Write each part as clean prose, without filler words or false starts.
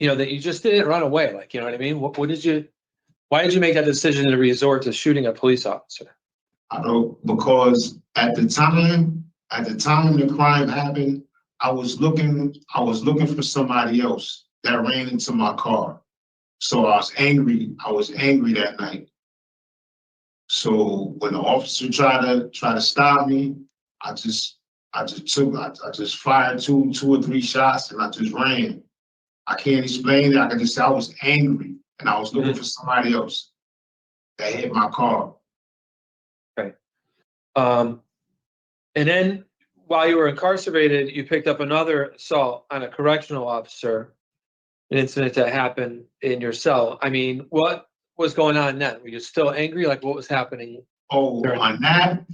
that you just didn't run away. Like, you know what I mean? Why did you make that decision to resort to shooting a police officer? I don't, because at the time the crime happened, I was looking for somebody else that ran into my car. So I was angry that night. So when the officer tried to stop me, I just fired two or three shots and I just ran. I can't explain it. I can just say I was angry and I was looking for somebody else that hit my car. Okay. And then while you were incarcerated, you picked up another assault on a correctional officer, an incident that happened in your cell. I mean, what was going on then? Were you still angry? Like, what was happening? Oh, on that,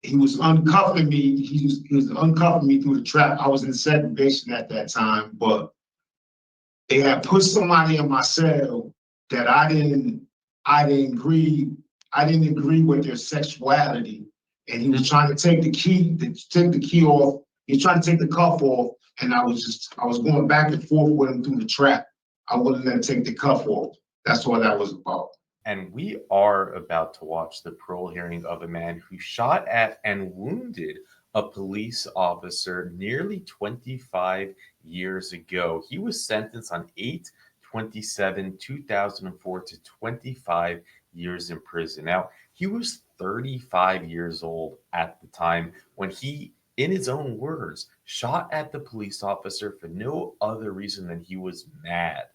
he was uncuffing me. He was uncuffing me through the trap. I was in segregation at that time, but they had put somebody in my cell that I didn't agree with their sexuality. And he was trying to take the key off. He was trying to take the cuff off. And I was going back and forth with him through the trap. I wouldn't let him take the cuff off. That's what that was about. And we are about to watch the parole hearing of a man who shot at and wounded a police officer nearly 25 years ago. He was sentenced on 8/27/2004 to 25 years in prison. Now, he was 35 years old at the time when he, in his own words, shot at the police officer for no other reason than he was mad.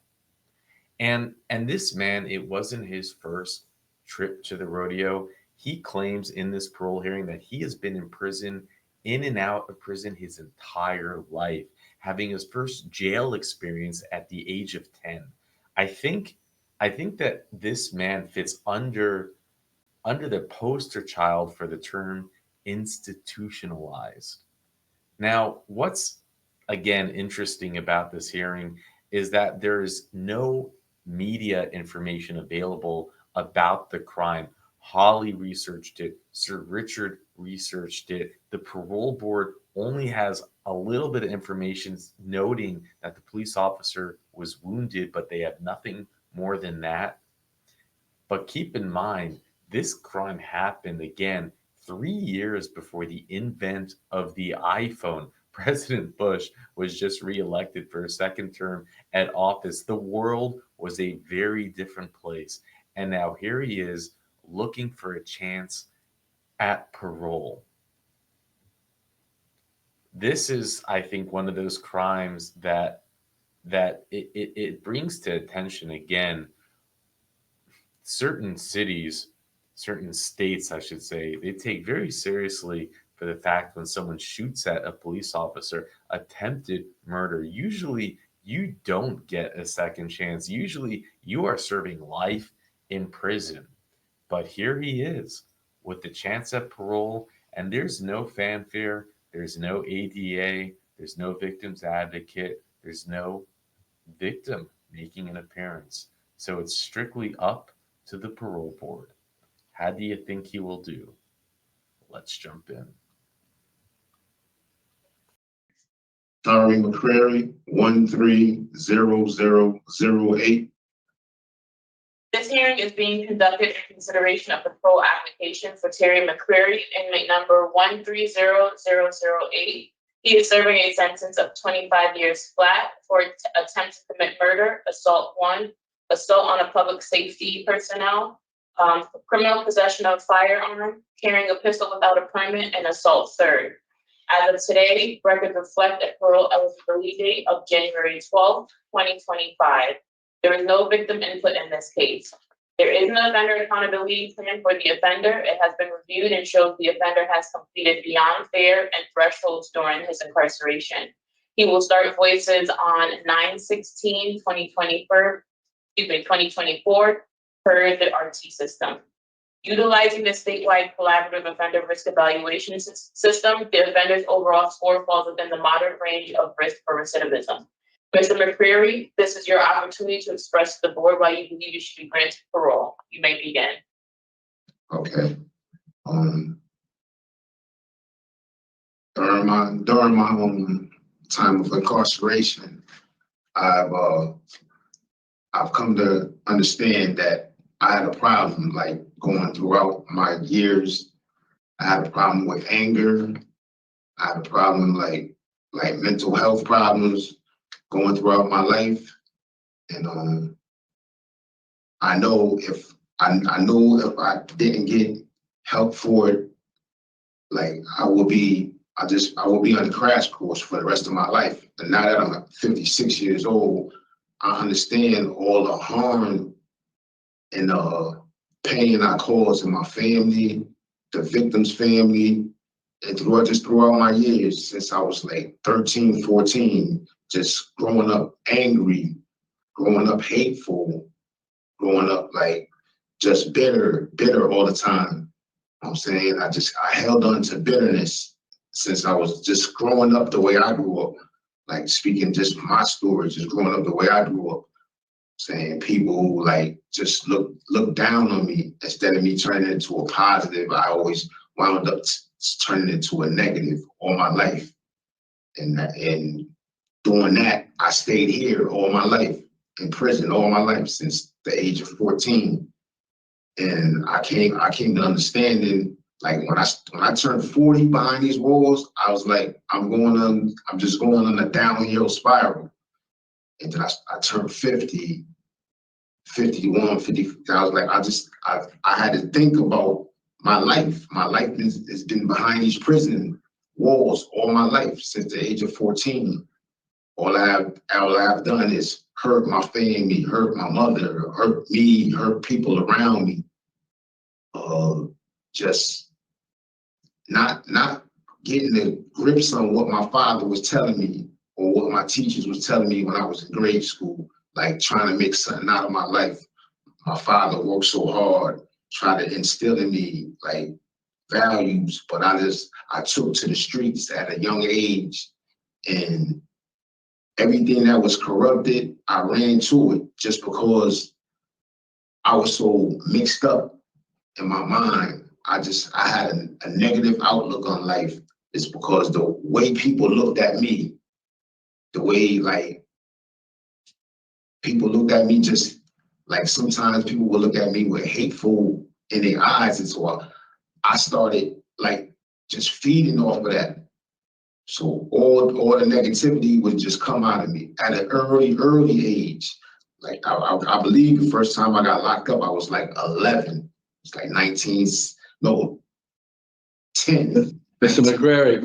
And this man, it wasn't his first trip to the rodeo. He claims in this parole hearing that he has been in prison, in and out of prison his entire life, having his first jail experience at the age of 10. I think that this man fits under the poster child for the term institutionalized. Now, what's again interesting about this hearing is that there is no media information available about the crime. Holly researched it. Sir Richard researched it. The parole board only has a little bit of information noting that the police officer was wounded, but they have nothing more than that. But keep in mind, this crime happened again 3 years before the invent of the iPhone. President Bush was just reelected for a second term at office. The world was a very different place. And now here he is looking for a chance at parole. This is, I think, one of those crimes that it brings to attention again. Certain cities, certain states, I should say, they take very seriously for the fact when someone shoots at a police officer, attempted murder. Usually you don't get a second chance. Usually you are serving life in prison. But here he is with the chance at parole, and there's no fanfare, there's no ADA, there's no victim's advocate, there's no victim making an appearance. So it's strictly up to the parole board. How do you think he will do? Let's jump in. Terry McCrary, 130008. This hearing is being conducted in consideration of the parole application for Terry McCrary, inmate number 130008. He is serving a sentence of 25 years flat for attempt to commit murder, assault 1, assault on a public safety personnel, criminal possession of firearm, carrying a pistol without a permit, and assault 3rd. As of today, records reflect a parole eligibility date of January 12, 2025. There is no victim input in this case. There is an offender accountability plan for the offender. It has been reviewed and shows the offender has completed beyond fair and thresholds during his incarceration. He will start voices on 9/16/2024 per the RT system. Utilizing the statewide collaborative offender risk evaluation system, the offender's overall score falls within the moderate range of risk for recidivism. Mr. McCreary, this is your opportunity to express to the board why you believe you should be granted parole. You may begin. Okay. During my time of incarceration, I've come to understand that I had a problem like going throughout my years. I had a problem with anger. I had a problem like mental health problems going throughout my life. And I know if I didn't get help for it, like I will be on a crash course for the rest of my life. And now that I'm 56 years old, I understand all the harm and pain I caused in my family, the victim's family, and throughout my years since I was like 13, 14, just growing up angry, growing up hateful, growing up like just bitter all the time. You know what I'm saying I held on to bitterness since I was just growing up the way I grew up, like speaking just my story, just growing up the way I grew up. Saying people who like just look down on me instead of me turning it into a positive. I always wound up turning it into a negative all my life. And doing that, I stayed here all my life, in prison all my life since the age of 14. And I came to understanding, like when I turned 40 behind these walls, I was like, I'm just going on a downhill spiral. And then I turned 50, 51, 50. I was like, I had to think about my life. My life has been behind these prison walls all my life since the age of 14. All I have done is hurt my family, hurt my mother, hurt me, hurt people around me. Just not getting the grips on what my father was telling me or what my teachers was telling me when I was in grade school, like trying to make something out of my life. My father worked so hard, trying to instill in me like values, but I took to the streets at a young age, and everything that was corrupted, I ran to it just because I was so mixed up in my mind. I had a negative outlook on life. It's because the way people looked at me, the way like people looked at me, just like sometimes people would look at me with hateful in their eyes. And so I started like just feeding off of that. So all the negativity would just come out of me at an early age. Like I believe the first time I got locked up, I was like 11. It's like 10. Mr. McCrary.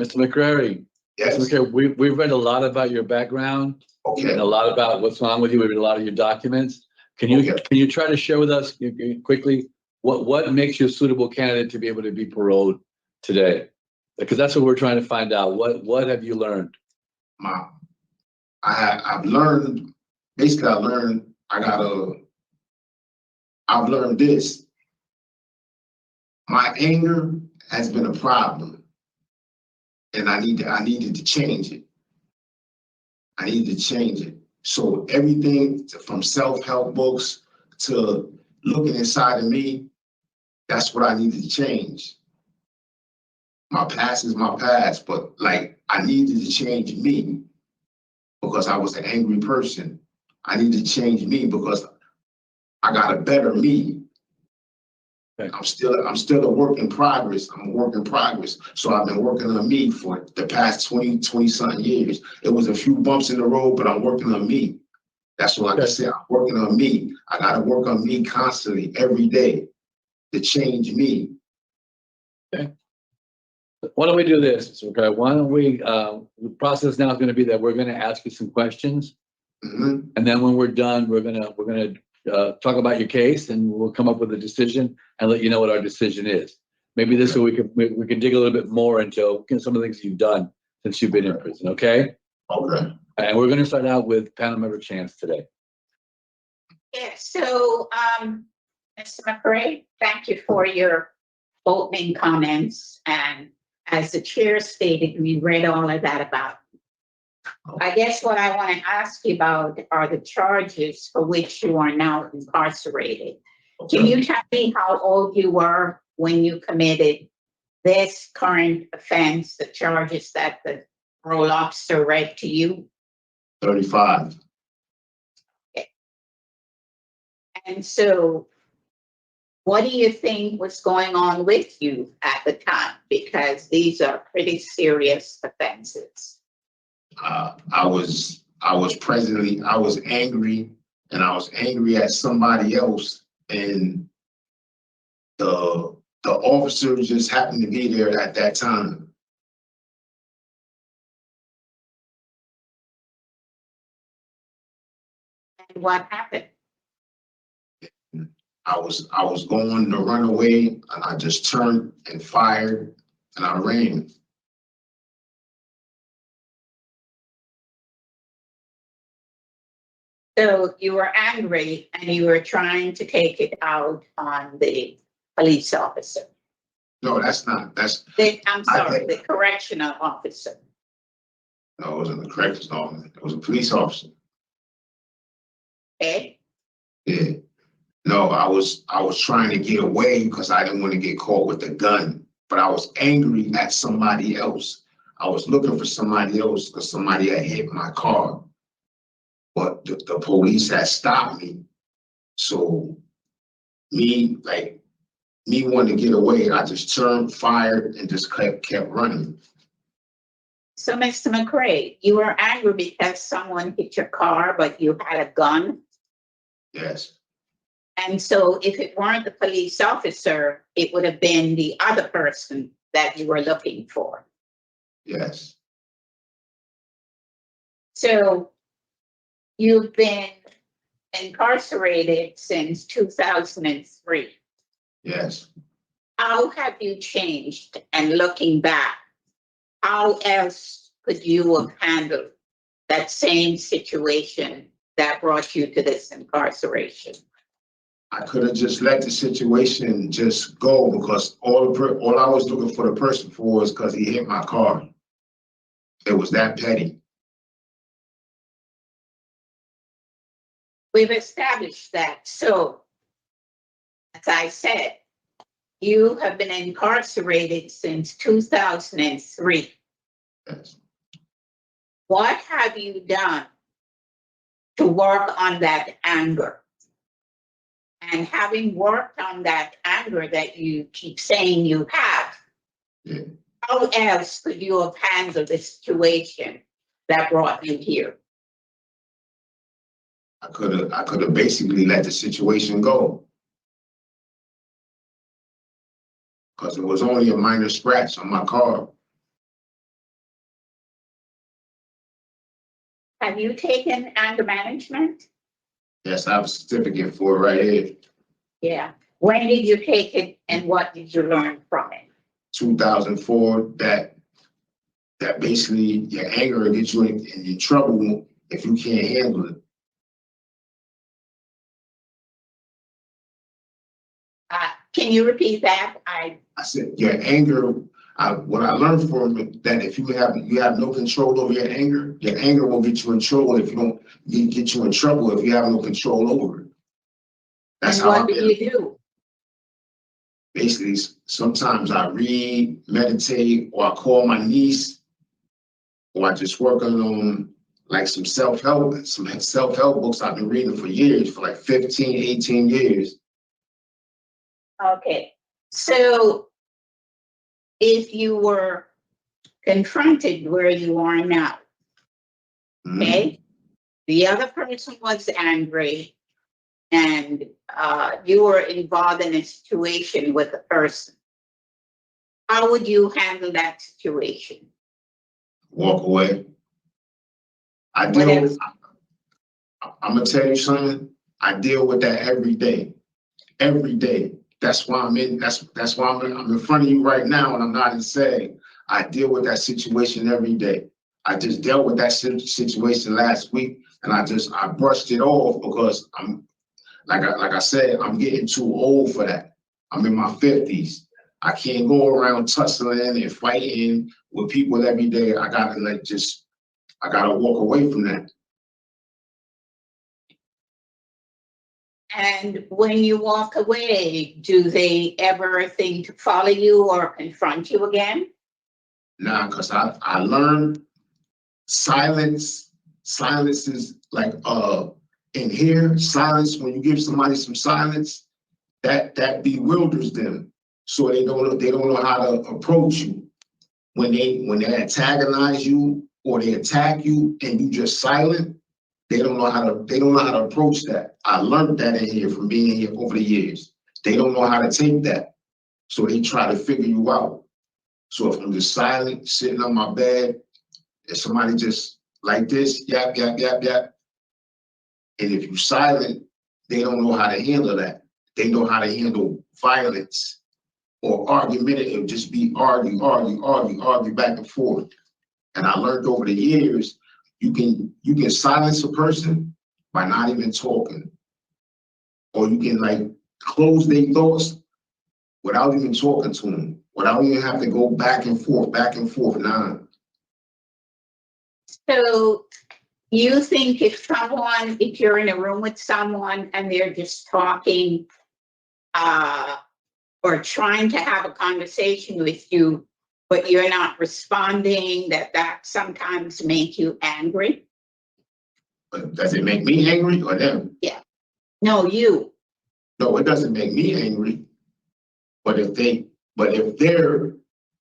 Yes. Mr. McCrary, we've read a lot about your background Okay. and a lot about what's wrong with you. We've read a lot of your documents. Can you try to share with us quickly what makes you a suitable candidate to be able to be paroled today? Because that's what we're trying to find out. What have you learned? I've learned I've learned this. My anger has been a problem, and I needed to change it. I needed to change it. So everything from self-help books to looking inside of me, that's what I needed to change. My past is my past, but like I needed to change me because I was an angry person. I needed to change me because I got a better me. Okay. I'm still a work in progress. I'm a work in progress. So I've been working on me for the past 20 something years. It was a few bumps in the road, but I'm working on me. That's what I said. I'm working on me. I got to work on me constantly, every day, to change me. Okay. Why don't we do this? Okay. Why don't we? The process now is going to be that we're going to ask you some questions, Mm-hmm. and then when we're done, we're gonna talk about your case, and we'll come up with a decision and let you know what our decision is. Maybe this way we can dig a little bit more into some of the things you've done since you've been in prison. Okay. Okay. And we're going to start out with panel member Chance today. Yeah, so, Mr. McCray, thank you for your opening comments. And as the chair stated, we read all of that about. I guess what I want to ask you about are the charges for which you are now incarcerated. Can you tell me how old you were when you committed this current offense, the charges that the parole officer read to you? 35. And so what do you think was going on with you at the time? Because these are pretty serious offenses. I was angry, and I was angry at somebody else, and the officer just happened to be there at that time. And what happened? I was going to run away, and I just turned and fired, and I ran. So you were angry and you were trying to take it out on the police officer. No, that's not. That's I'm sorry, the correctional officer. no, it wasn't the corrections officer. It was a police officer. Okay? Yeah. No, I was trying to get away because I didn't want to get caught with the gun. But I was angry at somebody else. I was looking for somebody else because somebody had hit my car. But the police had stopped me. So me wanting to get away, I just turned, fired, and just kept running. So, Mr. McCray, you were angry because someone hit your car, but you had a gun. Yes. And so if it weren't the police officer, it would have been the other person that you were looking for. Yes. So you've been incarcerated since 2003. Yes. How have you changed? And looking back, how else could you have handled that same situation that brought you to this incarceration? I could have just let the situation just go because all I was looking for the person for was because he hit my car. It was that petty. We've established that. So, as I said, you have been incarcerated since 2003. Yes. What have you done to work on that anger? And having worked on that anger that you keep saying you have, Yeah. how else could you have handled the situation that brought you here? I could have basically let the situation go. Because it was only a minor scratch on my car. Have you taken anger management? Yes, I have a certificate for it right here. Yeah. When did you take it and what did you learn from it? 2004, that basically your anger will get you in trouble if you can't handle it. Can you repeat that? I said your anger. What I learned from it, that if you have no control over your anger will get you in trouble if you don't get you in trouble if you have no control over it. That's and how what do you do? Basically, sometimes I read, meditate, or I call my niece, or I just work on like some self-help books I've been reading for years, for like 15, 18 years. Okay. So if you were confronted where you are now, okay, the other person was angry and you were involved in a situation with a person, how would you handle that situation? Walk away. I'm gonna tell you something. I deal with that every day. Every day. That's why I'm in front of you right now and I'm not insane. I deal with that situation every day. I just dealt with that situation last week and I brushed it off because I'm like I said, I'm getting too old for that. I'm in my 50s. I can't go around tussling and fighting with people every day. I gotta walk away from that. And when you walk away, do they ever think to follow you or confront you again? Nah, because I learned silence is like and hear silence, when you give somebody some silence, that bewilders them. So they don't know how to approach you. When they antagonize you or they attack you and you just silent, they don't know how to approach that. I learned that in here from being here over the years. They don't know how to take that. So they try to figure you out. So if I'm just silent, sitting on my bed, if somebody just like this, yap, yap, yap, yap, and if you're silent, they don't know how to handle that. They know how to handle violence or argumentative, just be argue back and forth. And I learned over the years, you can silence a person by not even talking. Or you can like close their thoughts without even talking to them, without even having to go back and forth now. So you think if you're in a room with someone and they're just talking, or trying to have a conversation with you, but you're not responding, that sometimes make you angry? But does it make me angry or them? No, you. No, it doesn't make me angry. But if they're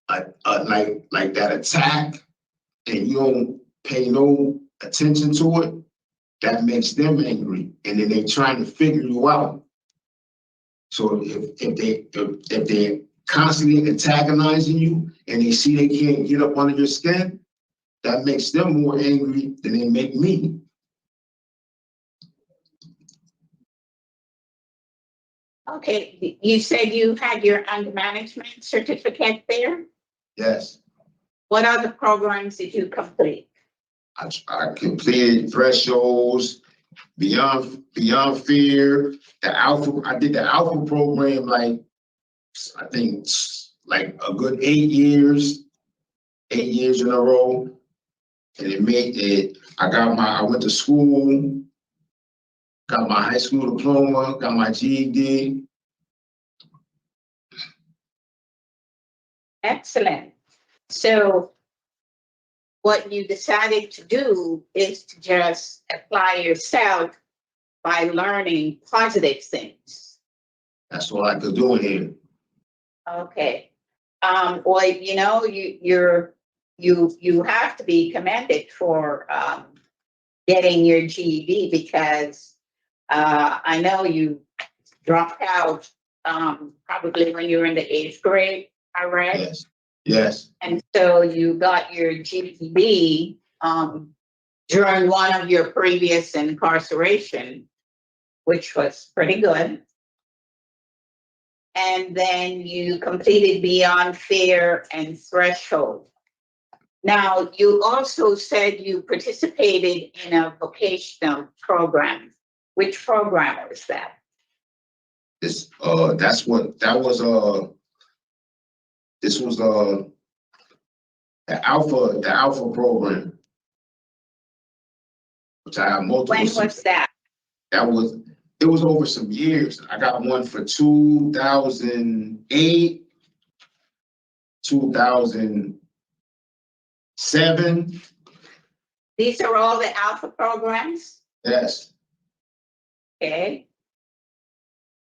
like that attack and you don't pay no attention to it, that makes them angry. And then they trying to figure you out. So if they're constantly antagonizing you and they see they can't get up under your skin, that makes them more angry than they make me. Okay, you said you had your under management certificate there. Yes, What other programs did you complete? I completed thresholds, beyond fear, the alpha. I did the alpha program like I think like a good 8 years in a row, and it made it. I went to school, got my high school diploma, got my GED. Excellent. So what you decided to do is to just apply yourself by learning positive things. That's all I could do in here. Okay. Well, you know, you have to be commended for getting your GED, because I know you dropped out probably when you were in the 8th grade, I read. Yes, yes, And so you got your GED during one of your previous incarceration, which was pretty good. And then you completed Beyond Fear and Threshold. Now, you also said you participated in a vocational program. Which program was that? this was the alpha program, which I have multiple. When was that? It was over some years. I got one for 2008, 2007. These are all the Alpha programs? Yes, Okay.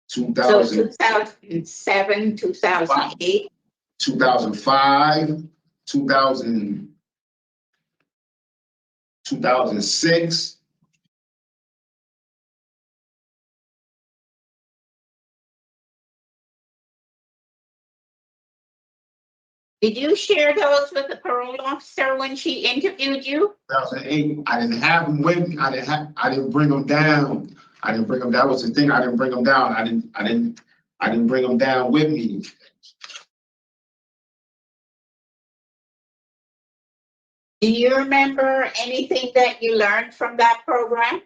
2000, So 2007, 2008. 2005, 2006. Did you share those with the parole officer when she interviewed you? 2008, I didn't have them with me. I didn't bring them down. That was the thing. I didn't bring them down. I didn't bring them down with me. Do you remember anything that you learned from that program?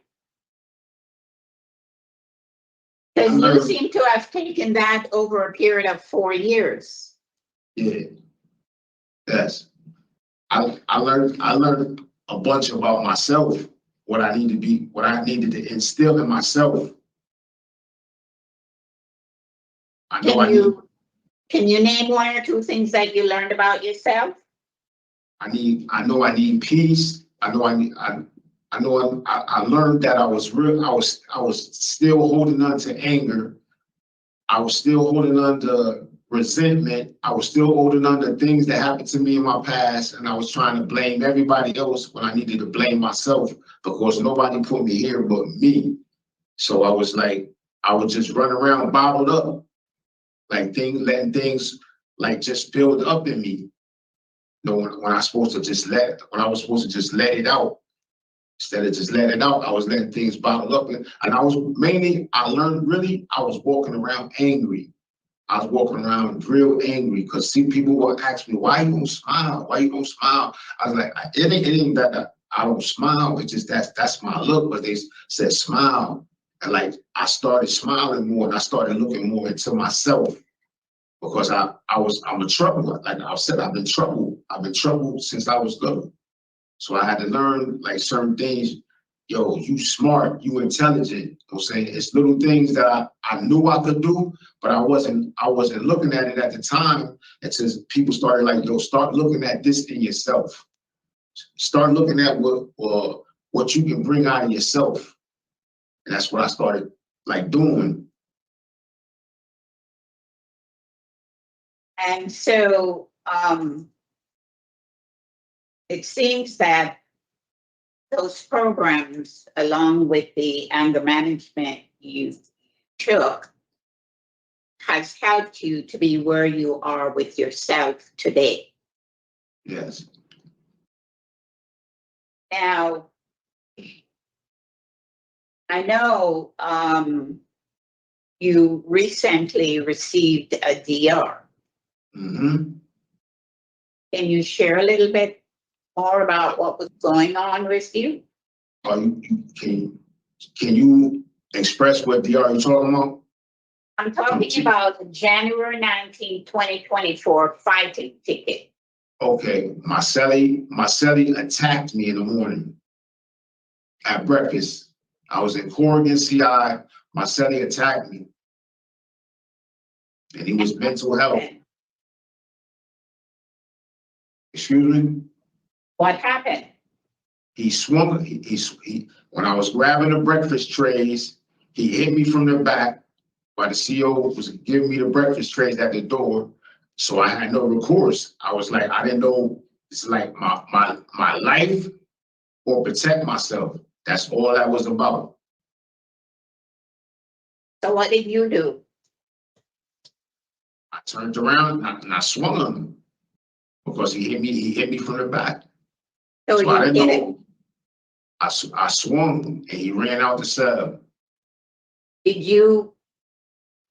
Because you seem to have taken that over a period of 4 years. Yeah. Yes. I learned a bunch about myself, what I needed to instill in myself. Can you name 1 or 2 things that you learned about yourself? I know I need peace. I know I I know I learned that I was still holding on to anger. I was still holding on to resentment. I was still holding on to things that happened to me in my past, and I was trying to blame everybody else when I needed to blame myself because nobody put me here but me. So I was like, I would just run around bottled up, like letting things like just build up in me. You know, when I was supposed to just let it out. Instead of just letting it out, I was letting things bottle up. And I was I was walking around angry. I was walking around real angry because people would ask me, why you gonna smile? Why you gonna smile? I was like, it ain't that I don't smile. It's just that's my look. But they said smile. And like, I started smiling more and I started looking more into myself because I'm a trouble. Like I said, I've been troubled since I was little. So I had to learn like certain things. Yo, you smart, you intelligent. You know what I'm saying? It's little things that I knew I could do, but I wasn't looking at it at the time. It says people started like, yo, start looking at this in yourself. Start looking at what you can bring out of yourself. And that's what I started like doing. And so it seems that those programs, along with the anger management you took, has helped you to be where you are with yourself today. Yes. Now, I know you recently received a DR. Mm-hmm. Can you share a little bit more about what was going on with you? Can you express what DR you're talking about? I'm talking about the January 19, 2024 fighting ticket. Okay, my cellie attacked me in the morning at breakfast. I was in Corrigan, CI. My cellie attacked me, and he was mental health. Excuse me? What happened? He swung, when I was grabbing the breakfast trays, he hit me from the back while the CO was giving me the breakfast trays at the door. So I had no recourse. I was like, I didn't know, it's like my life or protect myself. That's all that was about. So what did you do? I turned around and I swung on him because he hit me from the back. So I you didn't hit know. I swung and he ran out the cell. Did you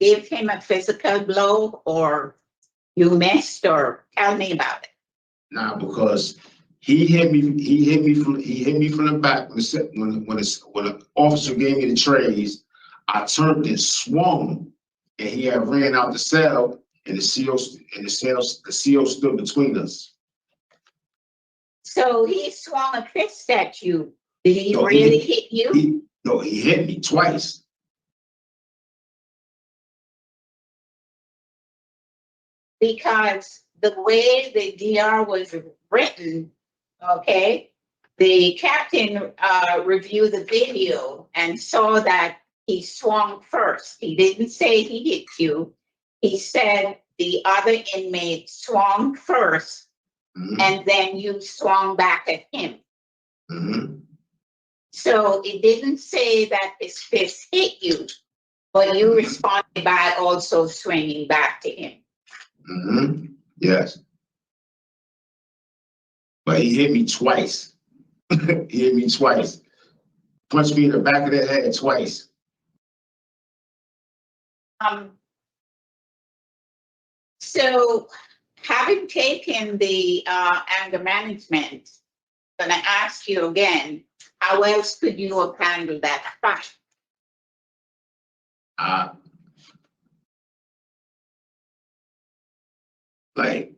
give him a physical blow or you missed, or tell me about it? Nah, because he hit me from the back when the officer gave me the trays. I turned and swung, and he had ran out the cell, and the CO stood between us. So he swung a fist at you. Did he really hit you? No, he hit me twice. Because the way the DR was written, okay, the captain reviewed the video and saw that he swung first. He didn't say he hit you. He said the other inmate swung first, and then you swung back at him. Mm-hmm. So it didn't say that his fist hit you, but you responded by also swinging back to him. Mm-hmm. Yes. But he hit me twice. He hit me twice. Punched me in the back of the head twice. So having taken the anger management, I'm going to ask you again, how else could you have handled that fight? Like,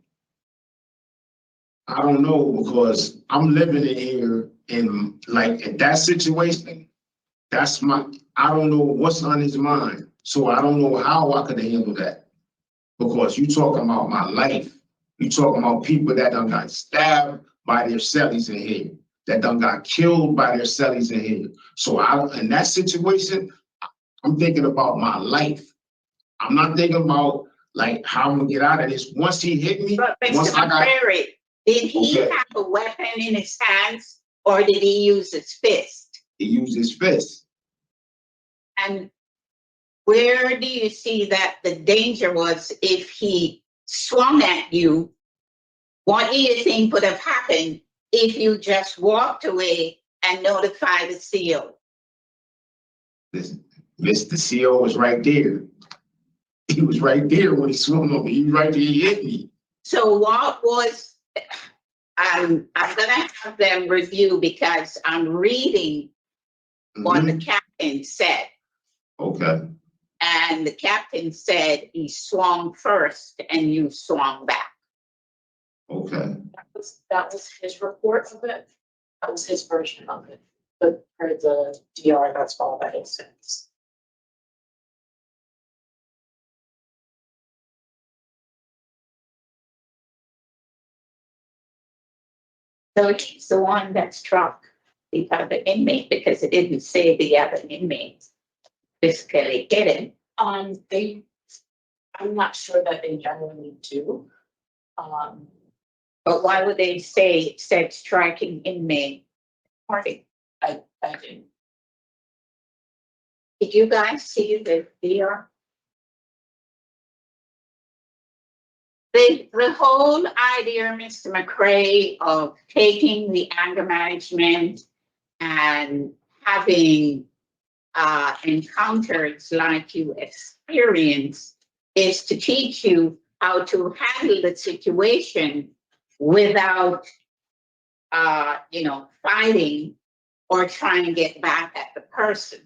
I don't know, because I'm living in here in that situation. I don't know what's on his mind. So I don't know how I could handle that. Because you talking about my life. You talking about people that done got stabbed by their cellies in here. that done got killed by their cellies in here. So in that situation, I'm thinking about my life. I'm not thinking about like how I'm gonna get out of this. Once he hit me, But once Mr. I got, McCrary, did he Okay. have a weapon in his hands or did he use his fist? he used his fist. And where do you see that the danger was if he swung at you? What do you think would have happened if you just walked away and notified the CO? Mr. CO was right there. He was right there when he swung on me. He was right there, he hit me. So what was, I'm gonna have them review because I'm reading what the Mhm. captain said. Okay, And the captain said he swung first and you swung back. okay. That was his report of it. That was his version of it. But for the DR, that's all that makes sense. So he's the one that struck the other inmate because it didn't say the other inmate physically hit him. I'm not sure that they generally do. But why would they say it said striking inmate? I didn't. Did you guys see the VR? The whole idea, Mr. McCray, of taking the anger management and having encounters like you experience is to teach you how to handle the situation without, fighting or trying to get back at the person.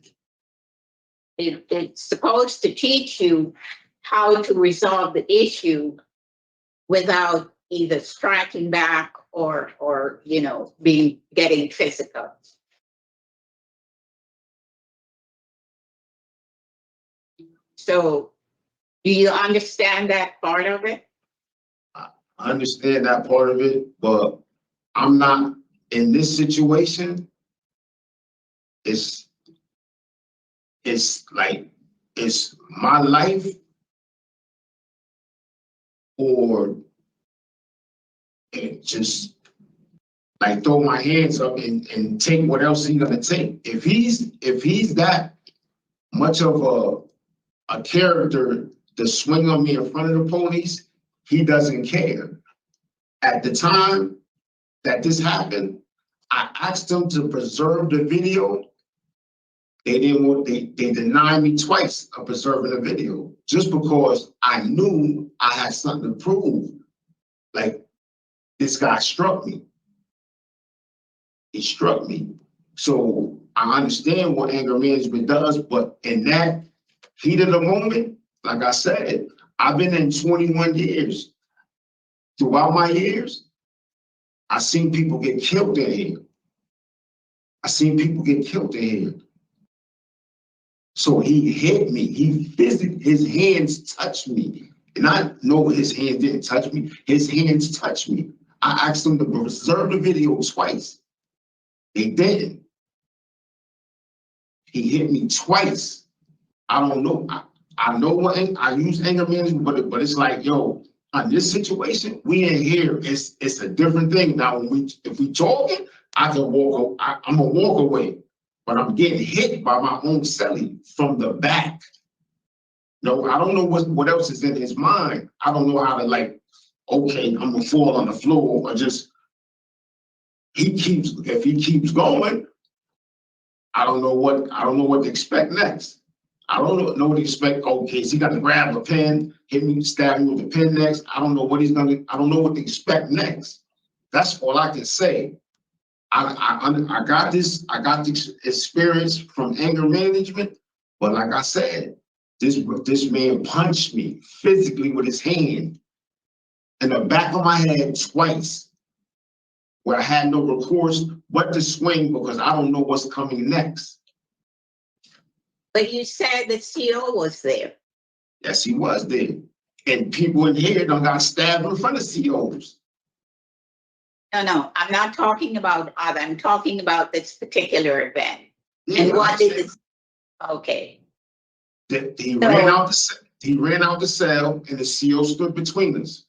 It's supposed to teach you how to resolve the issue without either striking back or getting physical. So do you understand that part of it? I understand that part of it, but I'm not in this situation. It's like, it's my life or it just like throw my hands up and take what else he's gonna take. If he's that much of a character to swing on me in front of the police, he doesn't care. At the time that this happened, I asked them to preserve the video. They didn't want, they denied me twice of preserving the video just because I knew I had something to prove. Like, this guy struck me. He struck me. So I understand what anger management does, but in that heat of the moment, like I said, I've been in 21 years. Throughout my years, I've seen people get killed in here. I've seen people get killed in here. So he hit me. He physically, his hands touched me. And I know his hands didn't touch me. His hands touched me. I asked them to preserve the video twice. They didn't. He hit me twice. I don't know. I know what I use anger management, but it's like, yo, on this situation, we in here. It's a different thing. Now, if we talking, I can walk. I'm gonna walk away, but I'm getting hit by my own cellie from the back. No, I don't know what else is in his mind. I don't know how to like. Okay, I'm gonna fall on the floor or just. If he keeps going, I don't know what to expect next. I don't know what to expect. Okay, is he gonna grab a pen, hit me, stab me with a pen next? I don't know what he's gonna. I don't know what to expect next. That's all I can say. I got this. I got this experience from anger management, but like I said, this man punched me physically with his hand in the back of my head twice, where I had no recourse but to swing because I don't know what's coming next. But you said the CO was there. Yes, he was there. And people in here done got stabbed in front of COs. No, I'm not talking about other, I'm talking about this particular event. Yeah, And I what did understand. this, okay, He So- ran out he ran out the cell and the CO stood between us.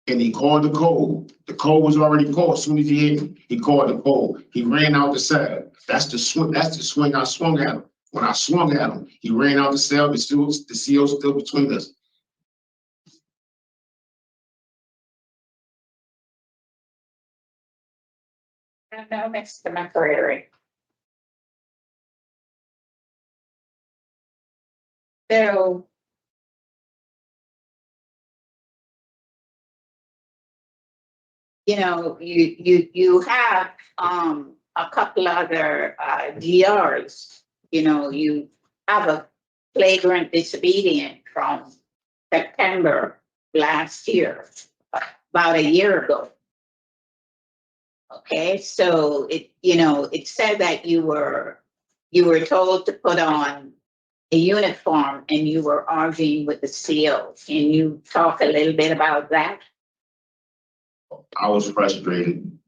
And he called the code. The code was already called. As soon as he hit me, he called the code. He ran out the cell. That's the swing I swung at him. When I swung at him, he ran out the cell, the CO still between us. no, Mr. McCreary. So. You have, a couple other, DRs. You have a flagrant disobedient from September last year, about a year ago. Okay, so it said that you were told to put on a uniform and you were arguing with the CO. Can you talk a little bit about that? I was frustrated.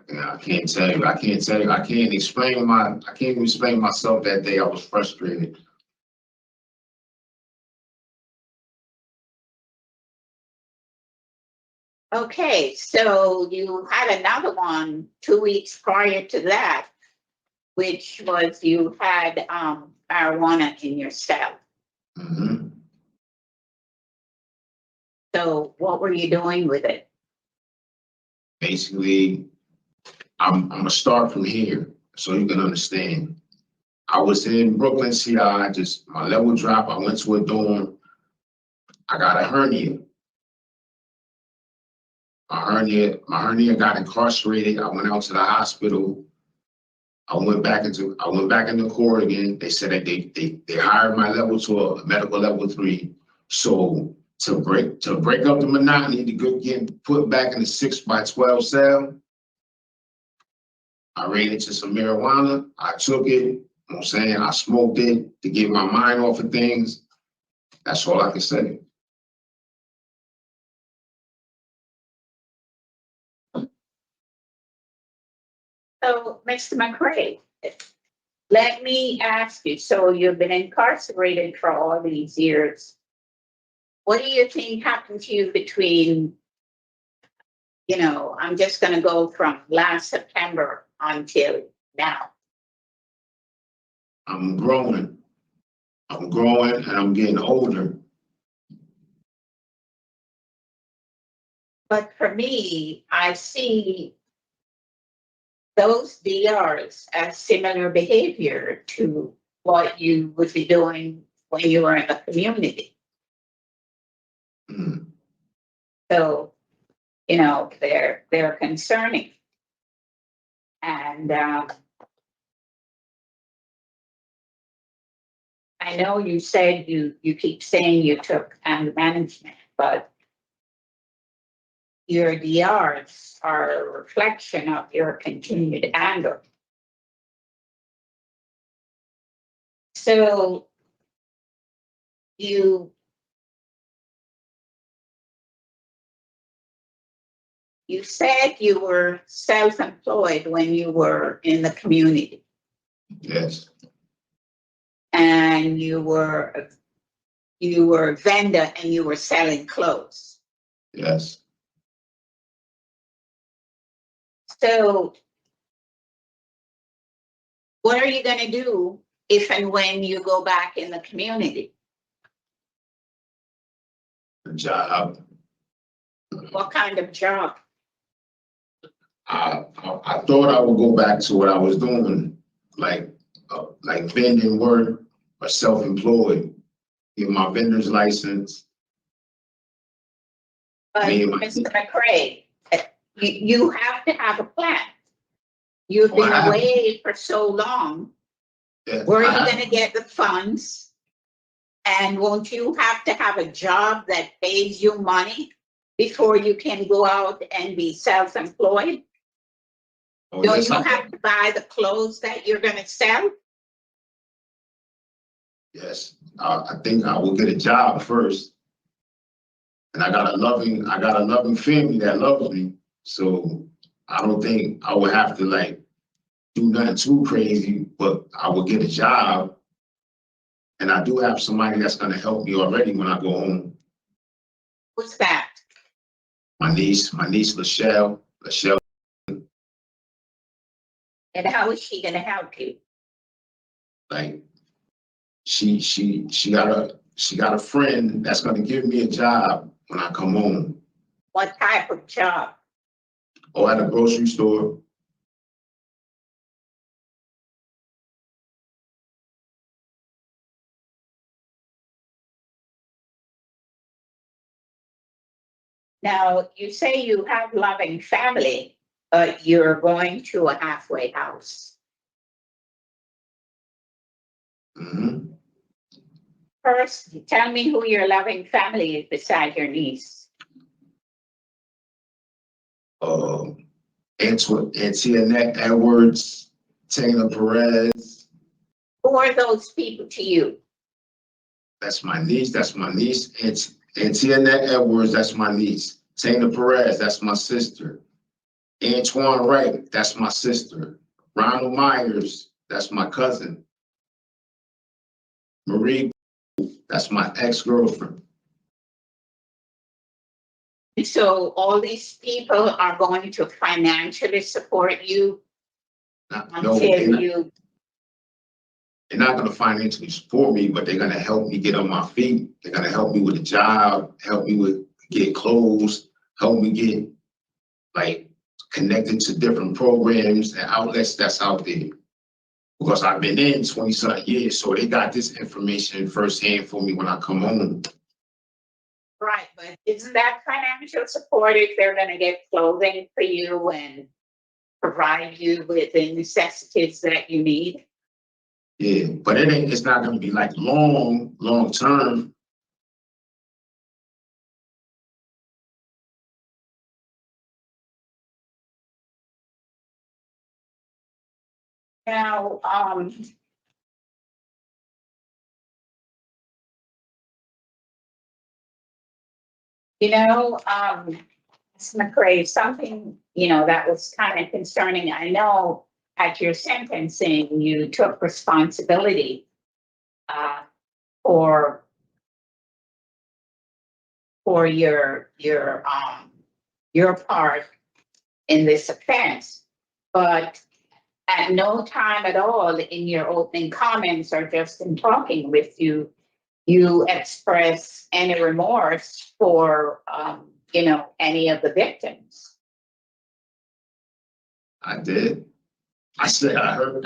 I can't tell you. I can't even explain myself that day. I was frustrated. Okay, so you had another one 2 weeks prior to that, which was you had marijuana in your cell. Mhm. So what were you doing with it? Basically, I'm gonna start from here so you can understand. I was in Brooklyn, CI, my level dropped. I went to a dorm. I got a hernia. My hernia got incarcerated. I went out to the hospital. I went back into court again. They said that they hired my level to a medical level 3. So to break up the monotony, to get put back in the 6x12 cell, I ran into some marijuana. I took it. You know what I'm saying? I smoked it to get my mind off of things. That's all I can say. So, Mr. McCray, let me ask you, so you've been incarcerated for all these years. What do you think happened to you between, I'm just gonna go from last September until now? I'm growing and I'm getting older. But for me, I see those DRs as similar behavior to what you would be doing when you were in the community. Mm. So, they're concerning. And I know you said you keep saying you took anger management, but your DRs are a reflection of your continued anger. So you said you were self-employed when you were in the community, Yes. and you were a vendor and you were selling clothes. Yes. So what are you going to do if and when you go back in the community? Job. What kind of job? I thought I would go back to what I was doing, like vending work or self-employed, get my vendor's license. But Mr. McCray, you have to have a plan. You've been away for so long. Where are you going to get the funds? And won't you have to have a job that pays you money before you can go out and be self-employed? Oh, Don't yes, you have to buy the clothes that you're going to sell? Yes, I think I will get a job first. And I got a loving family that loves me. So I don't think I would have to like do nothing too crazy, but I will get a job. And I do have somebody that's gonna help me already when I go home. Who's that? My niece, Lachelle. And how is she gonna help you? Like she got a friend that's gonna give me a job when I come home. What type of job? Or at a grocery store. Now, you say you have loving family, but you're going to a halfway house. Mm-hmm. First, tell me who your loving family is beside your niece. Antoinette Edwards, Taylor Perez. Who are those people to you? That's my niece. Antoinette Edwards, that's my niece. Taylor Perez, that's my sister. Antoine Wright, that's my sister. Ronald Myers, that's my cousin. Marie, that's my ex-girlfriend. So all these people are going to financially support you No, until you. they're not gonna financially support me, but they're gonna help me get on my feet. They're gonna help me with a job, help me with get clothes, help me get like connected to different programs and outlets that's out there. Because I've been in 20-something years, so they got this information firsthand for me when I come home. Right, but isn't that financial support if they're gonna get clothing for you and provide you with the necessities that you need? Yeah, but it's not gonna be like long term. Now, Ms. McCray, something, that was kind of concerning. I know at your sentencing, you took responsibility for your part in this offense, but at no time at all in your opening comments or just in talking with you, you express any remorse for, any of the victims. I did. I said I hurt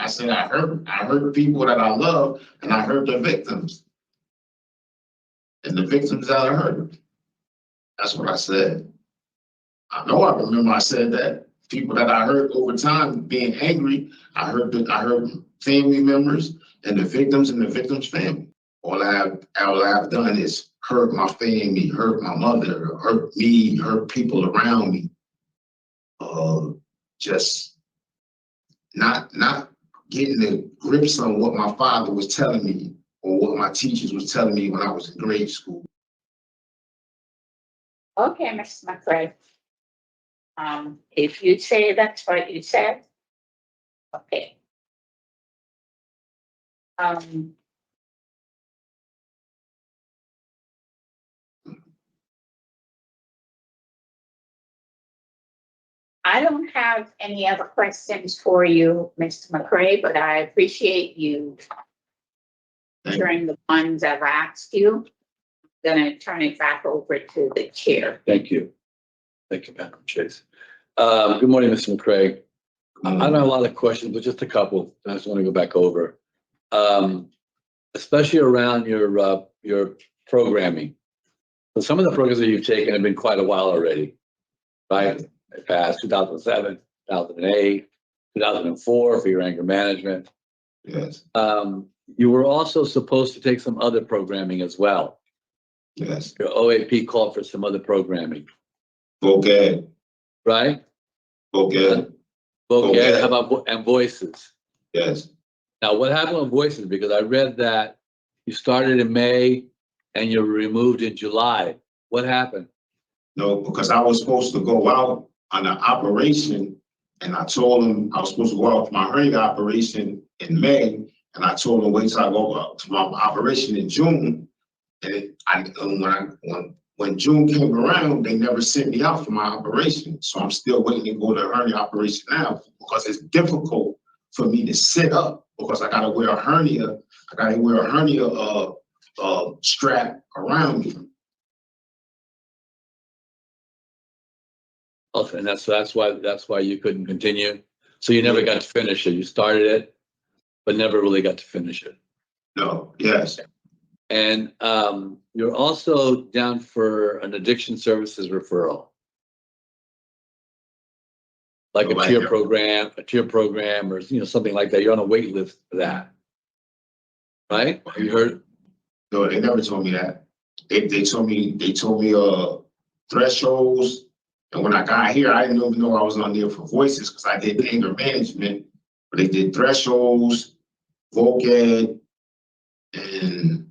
people that I love, and I hurt the victims. And the victims that I hurt. That's what I said. I know I remember I said that. People that I hurt over time being angry, I hurt family members and the victims family. All I have done is hurt my family, hurt my mother, hurt me, hurt people around me. Just not getting the grips on what my father was telling me or what my teachers was telling me when I was in grade school. Okay, Ms. McCray. If you say that's what you said, okay. I don't have any other questions for you, Mr. McCray, but I appreciate you answering the ones I've asked you. I'm gonna turn it back over to the chair. Thank you. Thank you, Madam Chase. Good morning, Mr. McCray. I don't have a lot of questions, but just a couple. I just want to go back over. Especially around your programming. So some of the programs that you've taken have been quite a while already, right? They passed 2007, 2008, 2004 for your anger management. Yes. You were also supposed to take some other programming as well. Yes. Your OAP called for some other programming. Okay. Right? Okay. Okay. How about and voices? Yes. Now, what happened with voices? Because I read that you started in May and you were removed in July. What happened? No, because I was supposed to go out on an operation, and I told him I was supposed to go out for my hernia operation in May, and I told him wait till I go out to my operation in June. And when June came around, they never sent me out for my operation. So I'm still waiting to go to hernia operation now because it's difficult for me to sit up because I gotta wear a hernia. I gotta wear a hernia strap around me. Okay, and that's why you couldn't continue. So you never got to finish it. You started it, but never really got to finish it. No, yes. And you're also down for an addiction services referral. Like a tier program, or something like that. You're on a wait list for that. Right? Have you heard? No, they never told me that. They told me thresholds. And when I got here, I didn't even know I was on there for voices because I did anger management, but they did thresholds, vocab, and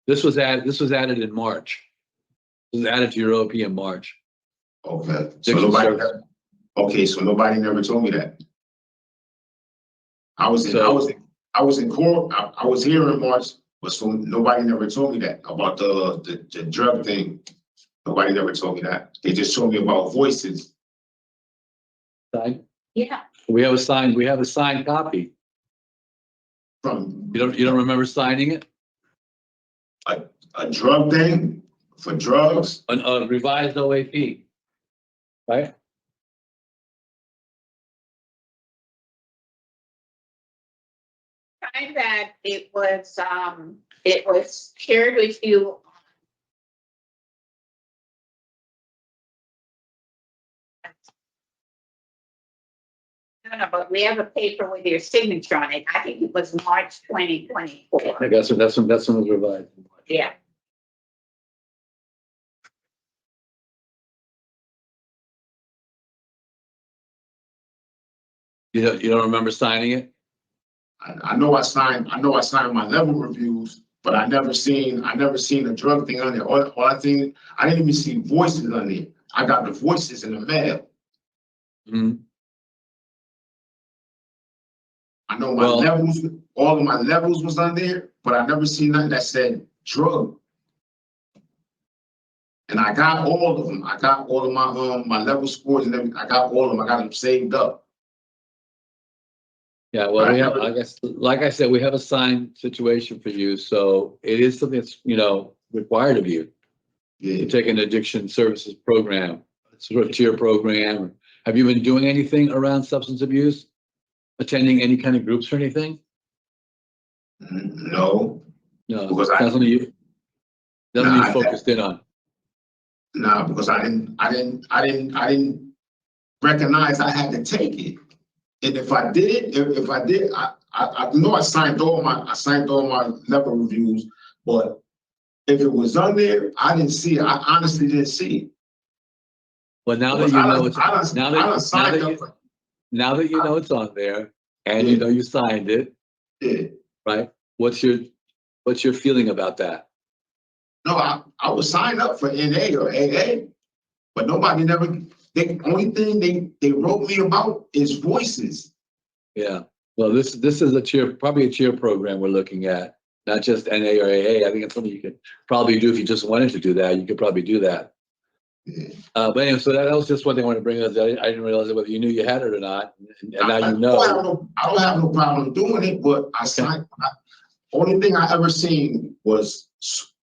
This was added in March. This was added to your OP in March. okay. So Addiction nobody never told me that. I was in court. I was here in March, but so nobody never told me that about the drug thing. Nobody never told me that. They just told me about voices. Signed? Yeah. We have a signed copy. From You don't remember signing it? a drug thing for drugs. A revised OAP, right? Time that it was shared with you. No, but we have a paper with your signature on it. I think it was March 2024. I guess that's when it was revised. Yeah. You don't remember signing it? I know I signed my level reviews, but I never seen a drug thing on there. All I didn't even see voices on there. I got the voices in the mail. Mm-hmm. I know my levels, all of my levels was on there, but I never seen nothing that said drug. And I got all of them. I got all of my level scores and everything. I got all of them. I got them saved up. Yeah, well, we have, I guess, like I said, we have a signed situation for you, so it is something that's required of you to take an addiction services program, sort of tier program. Have you been doing anything around substance abuse? Attending any kind of groups or anything? No. No, Because that's something you focused in on. No, because I didn't recognize I had to take it. And if I did, I know I signed all my level reviews, but if it was on there, I didn't see it. I honestly didn't see it. Well, now that you know it's on there, and you know you signed it, right? What's your feeling about that? No, I was signed up for NA or AA, but nobody never. The only thing they wrote me about is voices. Yeah. Well, this is probably a tier program we're looking at, not just NA or AA. I think it's something you could probably do if you just wanted to do that. You could probably do that. Yeah. But anyway, so that was just one thing I want to bring up. I didn't realize whether you knew you had it or not, and now you know. I don't have no problem doing it, but I signed. Only thing I ever seen was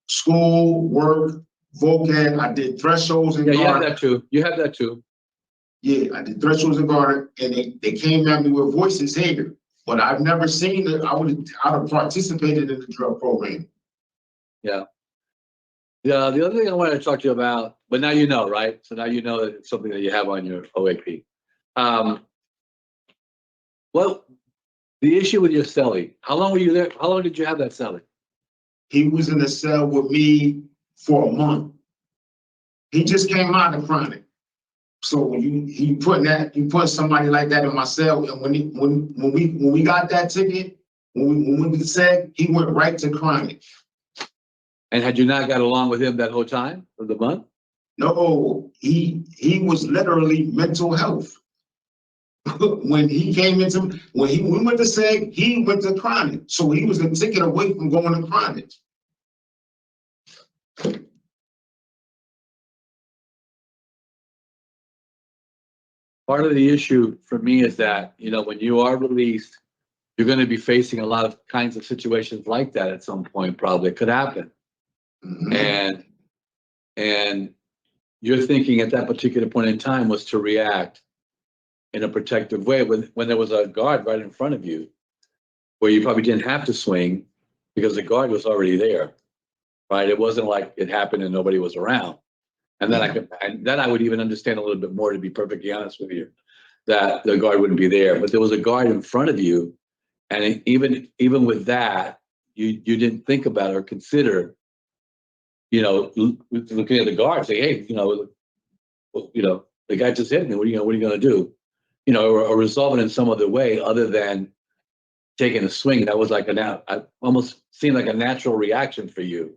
school, work, vocab. I did thresholds and you have that too. You have that too. Yeah, I did thresholds and garden, and they came at me with voices here, but I've never seen it. I'd have participated in the drug program. Yeah. Yeah. The other thing I wanted to talk to you about, but now you know, right? So now you know that it's something that you have on your OAP. Well, the issue with your cellie. How long were you there? How long did you have that cellie? He was in the cell with me for a month. He just came out of chronic. So when you put somebody like that in my cell, and when we got that ticket, when we said, he went right to chronic. And had you not got along with him that whole time of the month? No, he was literally mental health. When he came into, we went to SEG, he went to chronic. So he was a ticket away from going to chronic. Part of the issue for me is that, you know, when you are released, you're going to be facing a lot of kinds of situations like that at some point, probably. It could happen. Mhm. And your thinking at that particular point in time was to react in a protective way when there was a guard right in front of you, where you probably didn't have to swing because the guard was already there, right? It wasn't like it happened and nobody was around. And then I would even understand a little bit more, to be perfectly honest with you, that the guard wouldn't be there. But there was a guard in front of you, and even with that, you didn't think about or consider, you know, looking at the guard, say, hey, the guy just hit me. What are you going to do? You know, or resolve it in some other way other than taking a swing. That was like almost seemed like a natural reaction for you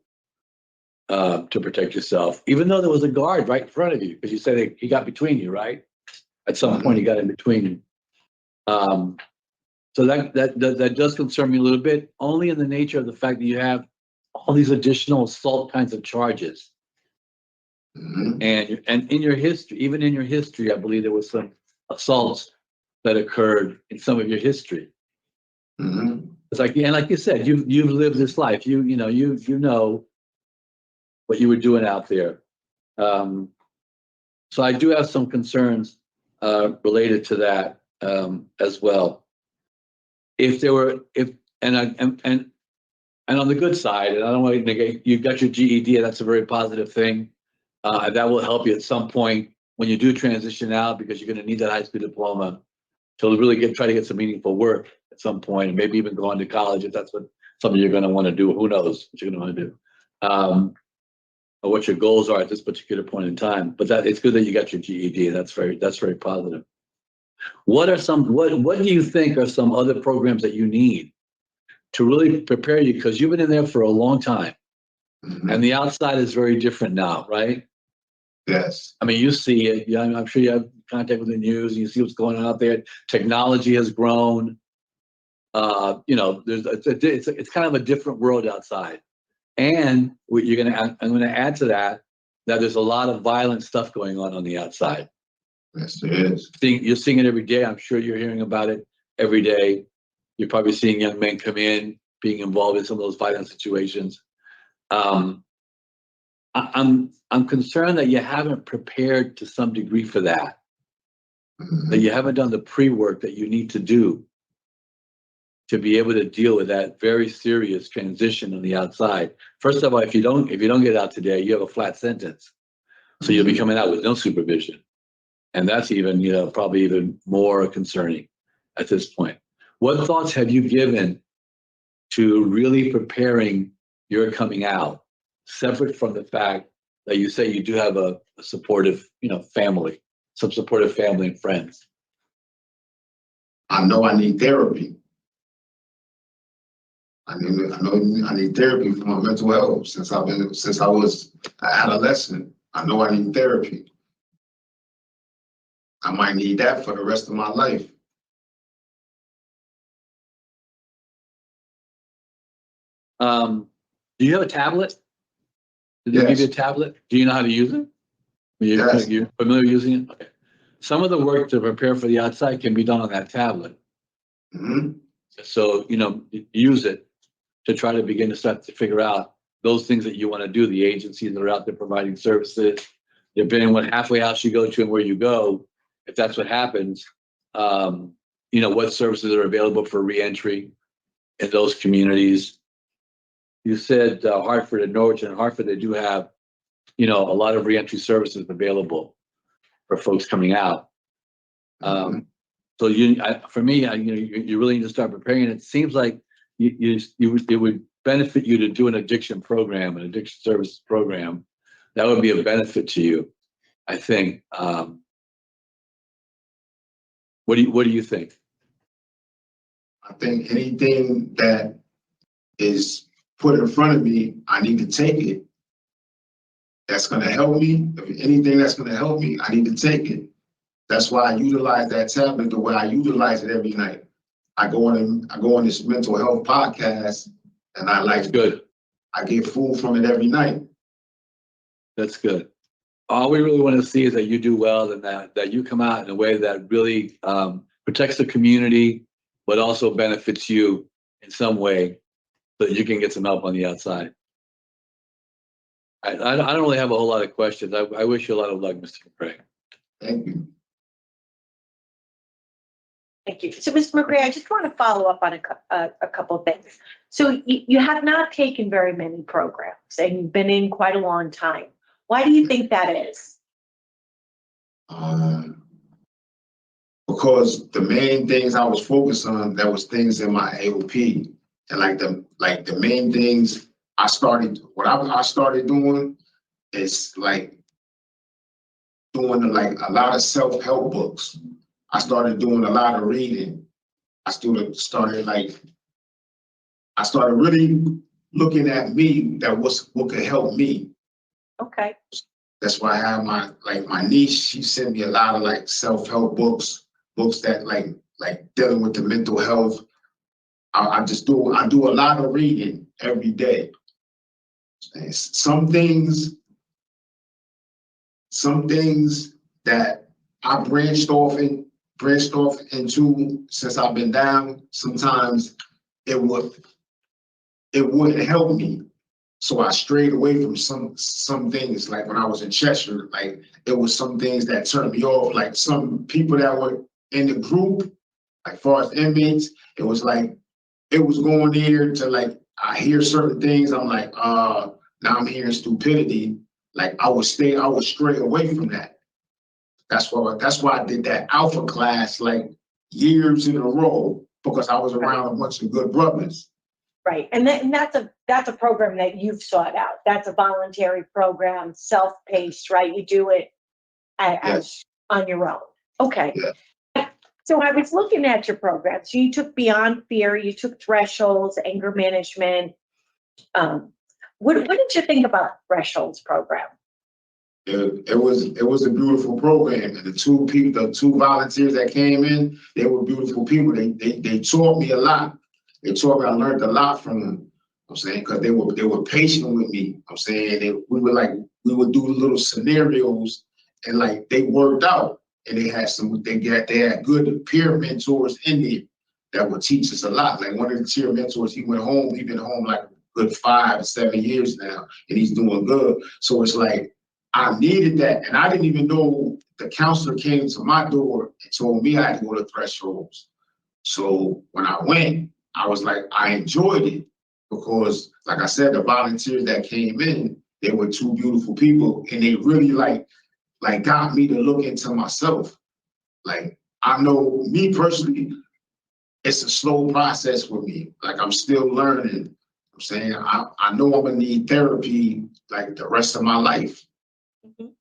to protect yourself, even though there was a guard right in front of you, because you said he got between you, right? At some point, he got in between you. So that does concern me a little bit, only in the nature of the fact that you have all these additional assault kinds of charges. Mhm. And in your history, even in your history, I believe there was some assaults that occurred in some of your history. Mhm. It's like, and like you said, you've lived this life. You know what you were doing out there. So I do have some concerns related to that as well. If there were, and on the good side, and I don't want to negate, you got your GED, and that's a very positive thing. That will help you at some point when you do transition out, because you're going to need that high school diploma to really try to get some meaningful work at some point, and maybe even go on to college if that's what something you're going to want to do. Who knows what you're going to want to do, or what your goals are at this particular point in time. But it's good that you got your GED. That's very positive. What do you think are some other programs that you need to really prepare you? Because you've been in there for a long time, Mhm. and the outside is very different now, right? Yes. I mean, you see it. Yeah, I'm sure you have contact with the news, and you see what's going on out there. Technology has grown. It's kind of a different world outside. And I'm gonna add to that there's a lot of violent stuff going on the outside. Yes, it is. You're seeing it every day. I'm sure you're hearing about it every day. You're probably seeing young men come in, being involved in some of those violent situations. I'm concerned that you haven't prepared to some degree for that. Mhm. That you haven't done the pre-work that you need to do to be able to deal with that very serious transition on the outside. First of all, if you don't get out today, you have a flat sentence. So you'll be coming out with no supervision. And that's even, probably even more concerning at this point. What thoughts have you given to really preparing your coming out, separate from the fact that you say you do have a supportive, family, some supportive family and friends? I know I need therapy. I need therapy for my mental health since I was an adolescent. I know I need therapy. I might need that for the rest of my life. Do you have a tablet? Did they give you a Yes. tablet? Do you know how to use it? Yes. You're familiar with using it? Okay. Some of the work to prepare for the outside can be done on that tablet. Mhm. So, use it to try to begin to start to figure out those things that you want to do, the agencies that are out there providing services, depending on what halfway house you go to and where you go, if that's what happens, what services are available for reentry in those communities. You said Hartford and Norwich, and Hartford, they do have, a lot of reentry services available for folks coming out. Mhm. So for me, you really need to start preparing. It seems like it would benefit you to do an addiction program, an addiction services program. That would be a benefit to you, I think. What do you think? I think anything that is put in front of me, I need to take it. that's gonna help me, if anything that's gonna help me, I need to take it. That's why I utilize that tablet the way I utilize it every night. I go on this mental health podcast, and That's good. I get food from it every night. That's good. All we really want to see is that you do well and that you come out in a way that really protects the community, but also benefits you in some way so that you can get some help on the outside. I don't really have a whole lot of questions. I wish you a lot of luck, Mr. McRae. Thank you. Thank you. So, Mr. McRae, I just want to follow up on a couple of things. So you have not taken very many programs and you've been in quite a long time. Why do you think that is? Because the main things I was focused on, that was things in my AOP. And the main things I started doing is like doing like a lot of self-help books. I started doing a lot of reading. I started really looking at me, what could help me. Okay. That's why I have my niece, she sent me a lot of like self-help books that like dealing with the mental health. I do a lot of reading every day. And some things that I branched off into since I've been down, sometimes it wouldn't help me. So I strayed away from some things. Like when I was in Cheshire, like it was some things that turned me off. Like some people that were in the group, like far as inmates, it was going there to like, I hear certain things. I'm like, now I'm hearing stupidity. Like I would stray away from that. That's why I did that alpha class like years in a row, because I was around a bunch of good brothers. Right. And that's a program that you've sought out. That's a voluntary program, self-paced, right? You do it as on your own. Okay. Yeah. So I was looking at your program. So you took Beyond Fear, you took Thresholds, Anger Management. What did you think about Thresholds program? It was a beautiful program, and the two volunteers that came in, they were beautiful people. They taught me a lot. They taught me, I learned a lot from them. I'm saying, because they were patient with me. I'm saying we would do little scenarios, and like they worked out, and they had good peer mentors in there that would teach us a lot. Like one of the peer mentors, he went home. He's been home like a good 5 to 7 years now, and he's doing good. So it's like I needed that, and I didn't even know the counselor came to my door and told me I had to go to Thresholds. So when I went, I was like, I enjoyed it because, like I said, the volunteers that came in, they were two beautiful people, and they really like got me to look into myself. Like I know me personally, it's a slow process with me. Like I'm still learning. I'm saying I know I'm gonna need therapy like the rest of my life. Mm-hmm.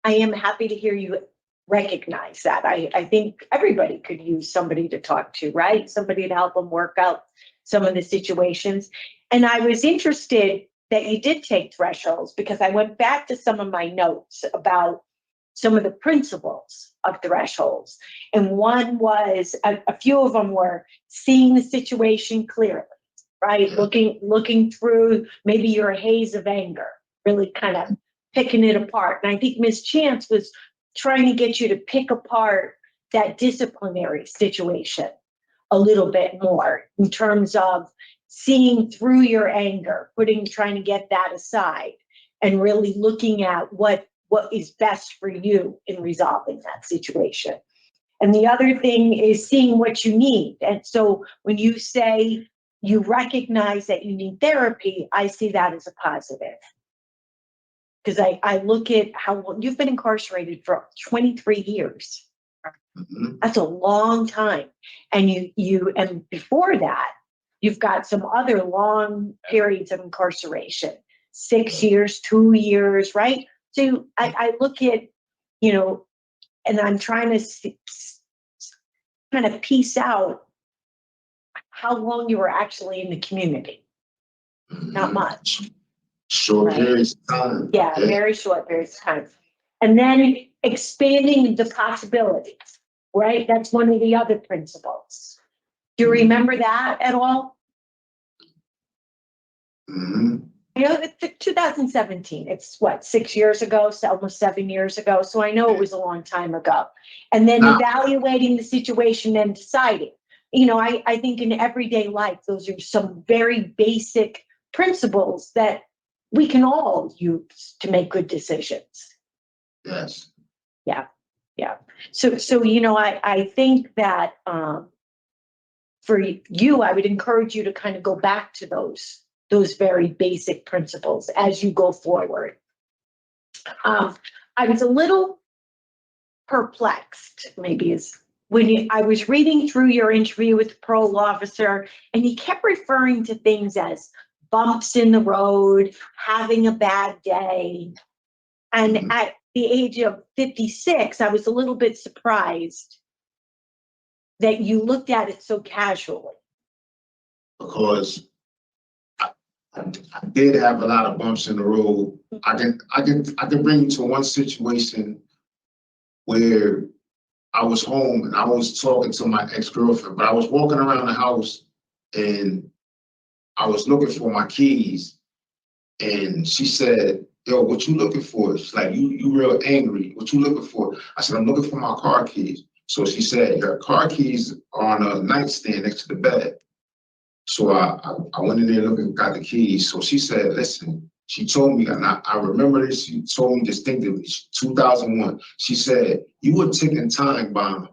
I am happy to hear you recognize that. I think everybody could use somebody to talk to, right? Somebody to help them work out some of the situations. And I was interested that you did take Thresholds because I went back to some of my notes about some of the principles of Thresholds. And one was, a few of them were seeing the situation clearly, right? Looking through maybe your haze of anger, really kind of picking it apart. And I think Ms. Chance was trying to get you to pick apart that disciplinary situation a little bit more in terms of seeing through your anger, trying to get that aside and really looking at what is best for you in resolving that situation. And the other thing is seeing what you need. And so when you say you recognize that you need therapy, I see that as a positive. Because I look at how you've been incarcerated for 23 years. Mm-hmm. That's a long time. And and before that, you've got some other long periods of incarceration, 6 years, 2 years, right? So I look at, and I'm trying to kind of piece out how long you were actually in the community. not much. Short Right. periods of time. Yeah, very short periods of time. And then expanding the possibilities, right? That's one of the other principles. Do you remember that at all? Mhm. You know, it's 2017, it's what, 6 years ago, so almost 7 years ago, so I know it was a long time ago. And then Now- evaluating the situation and deciding. You know, I think in everyday life, those are some very basic principles that we can all use to make good decisions. Yes. So, you know, I think that, for you, I would encourage you to kind of go back to those very basic principles as you go forward. I was a little perplexed, maybe is when I was reading through your interview with the parole officer, and he kept referring to things as bumps in the road, having a bad day. And at the age of 56, I was a little bit surprised that you looked at it so casually. Because I did have a lot of bumps in the road. I can bring you to one situation where I was home and I was talking to my ex-girlfriend, but I was walking around the house and I was looking for my keys. And she said, yo, what you looking for? She's like, you real angry. What you looking for? I said, I'm looking for my car keys. So she said, your car keys are on a nightstand next to the bed. So I went in there looking, got the keys. So she said, listen, she told me, and I remember this, she told me distinctively, 2001. She said, you a ticking time bomb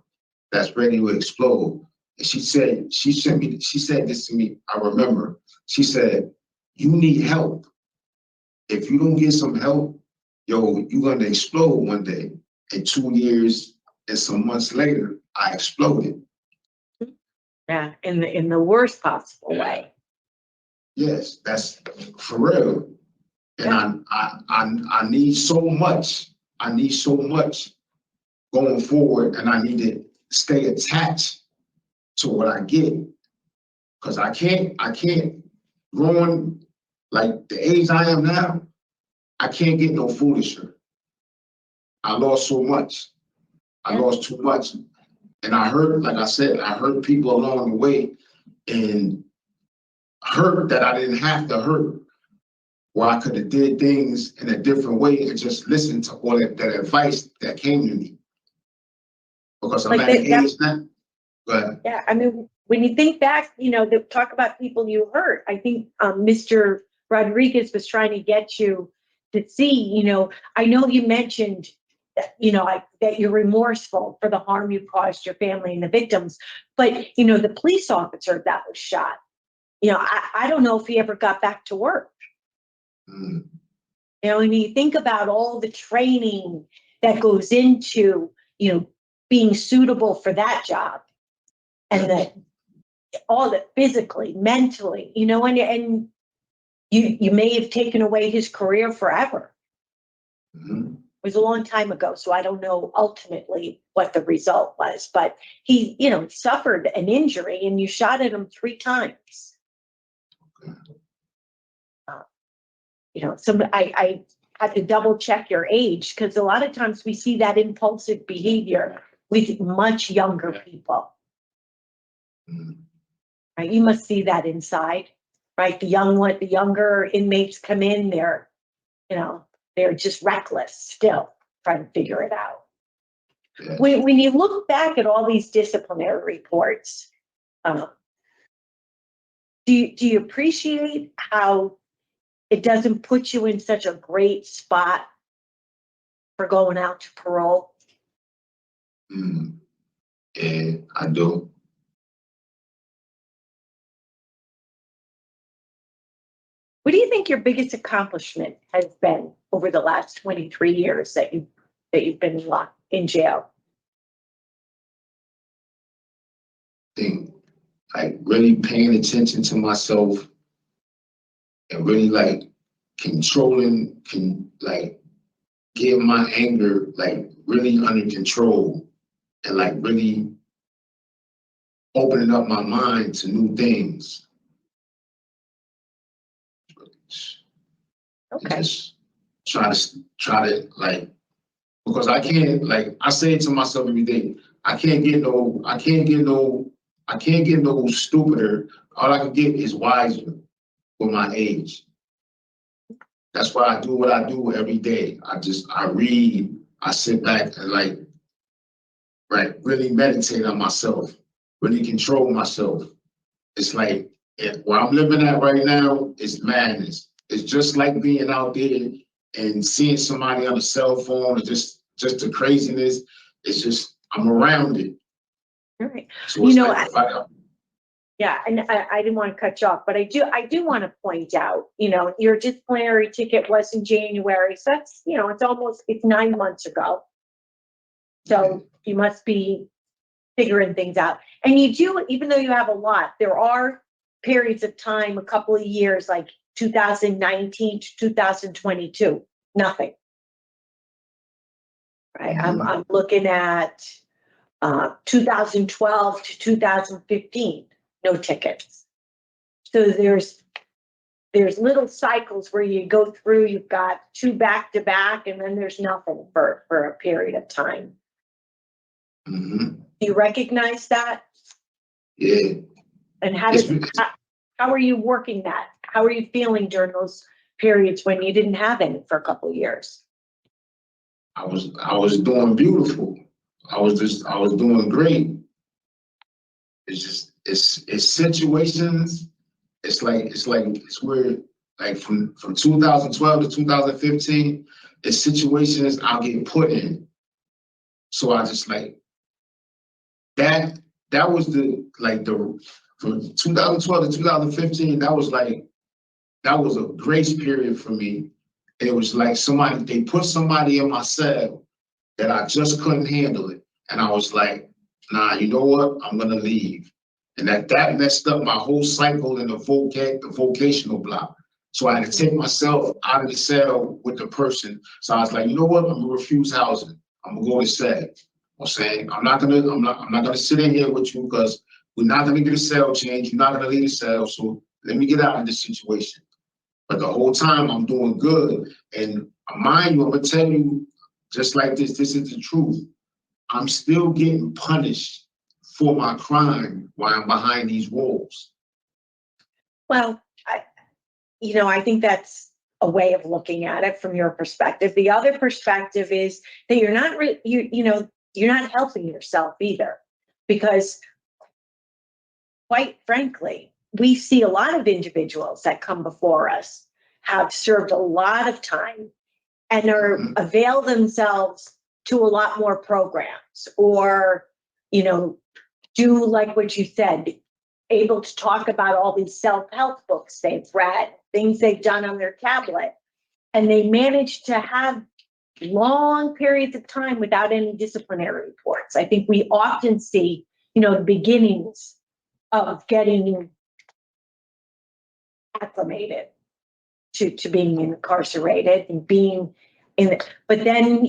that's ready to explode. And she said, she said this to me, I remember. She said, you need help. If you don't get some help, yo, you're gonna explode one day. And 2 years and some months later, I exploded. Yeah, in the worst possible way. Yes, that's for real. And I need so much. I need so much going forward, and I need to stay attached to what I get. Because I can't growing like the age I am now, I can't get no foolisher. I lost so much. I lost too much. And I hurt, like I said, I hurt people along the way and hurt that I didn't have to hurt. Where I could have did things in a different way and just listened to all that advice that came to me. Because I'm at an age now. But Yeah, I mean, when you think back, you know, talk about people you hurt. I think Mr. Rodriguez was trying to get you to see, you know, I know you mentioned that, you know, that you're remorseful for the harm you caused your family and the victims, but, you know, the police officer that was shot, you know, I don't know if he ever got back to work. You know, when you think about all the training that goes into, you know, being suitable for that job, and that all that physically, mentally, you know, and you may have taken away his career forever. It was a long time ago, so I don't know ultimately what the result was, but he, you know, suffered an injury and you shot at him 3 times. You know, I had to double check your age because a lot of times we see that impulsive behavior with much younger people. Right, you must see that inside, right? The younger inmates come in, they're, you know, they're just reckless still, trying to figure it out. yeah. When you look back at all these disciplinary reports, do you appreciate how it doesn't put you in such a great spot for going out to parole? Yeah, I do. What do you think your biggest accomplishment has been over the last 23 years that you've been locked in jail? Think like really paying attention to myself and really like controlling, like getting my anger like really under control and like really opening up my mind to new things. Okay. Just try to like, because I can't, like, I say it to myself every day, I can't get no stupider. All I can get is wiser with my age. That's why I do what I do every day. I read, I sit back and like, right, really meditate on myself, really control myself. It's like, where I'm living at right now is madness. It's just like being out there and seeing somebody on a cell phone, or just the craziness. It's just, I'm around it. All right. So You it's know, like, Yeah, and I didn't want to cut you off, but I do want to point out, your disciplinary ticket was in January, so that's, it's 9 months ago. So you must be figuring things out. And you do, even though you have a lot, there are periods of time, a couple of years, like 2019 to 2022, nothing. Right, I'm looking at 2012 to 2015, no tickets. So there's little cycles where you go through, you've got 2 back to back, and then there's nothing for a period of time. mm-hmm. Do you recognize that? Yeah. And how are you working that? How are you feeling during those periods when you didn't have any for a couple of years? I was doing beautiful. I was doing great. It's situations. It's where, like, from 2012 to 2015, it's situations I'll get put in. So I just like that was from 2012 to 2015, that was a grace period for me. It was like they put somebody in my cell that I just couldn't handle it. And I was like, nah, you know what? I'm gonna leave. And that messed up my whole cycle in the vocational block. So I had to take myself out of the cell with the person. So I was like, you know what? I'm gonna refuse housing. I'm gonna go to cell. I'm saying I'm not gonna sit in here with you, because we're not gonna get a cell change. You're not gonna leave the cell. So let me get out of this situation. But the whole time I'm doing good. And mind you, I'm gonna tell you, just like this is the truth. I'm still getting punished for my crime while I'm behind these walls. Well, I think that's a way of looking at it from your perspective. The other perspective is that you're not helping yourself either, because quite frankly, we see a lot of individuals that come before us have served a lot of time and are avail themselves to a lot more programs, or, do like what you said, able to talk about all these self-help books they've read, things they've done on their tablet, and they manage to have long periods of time without any disciplinary reports. I think we often see, the beginnings of getting acclimated to being incarcerated and being but then,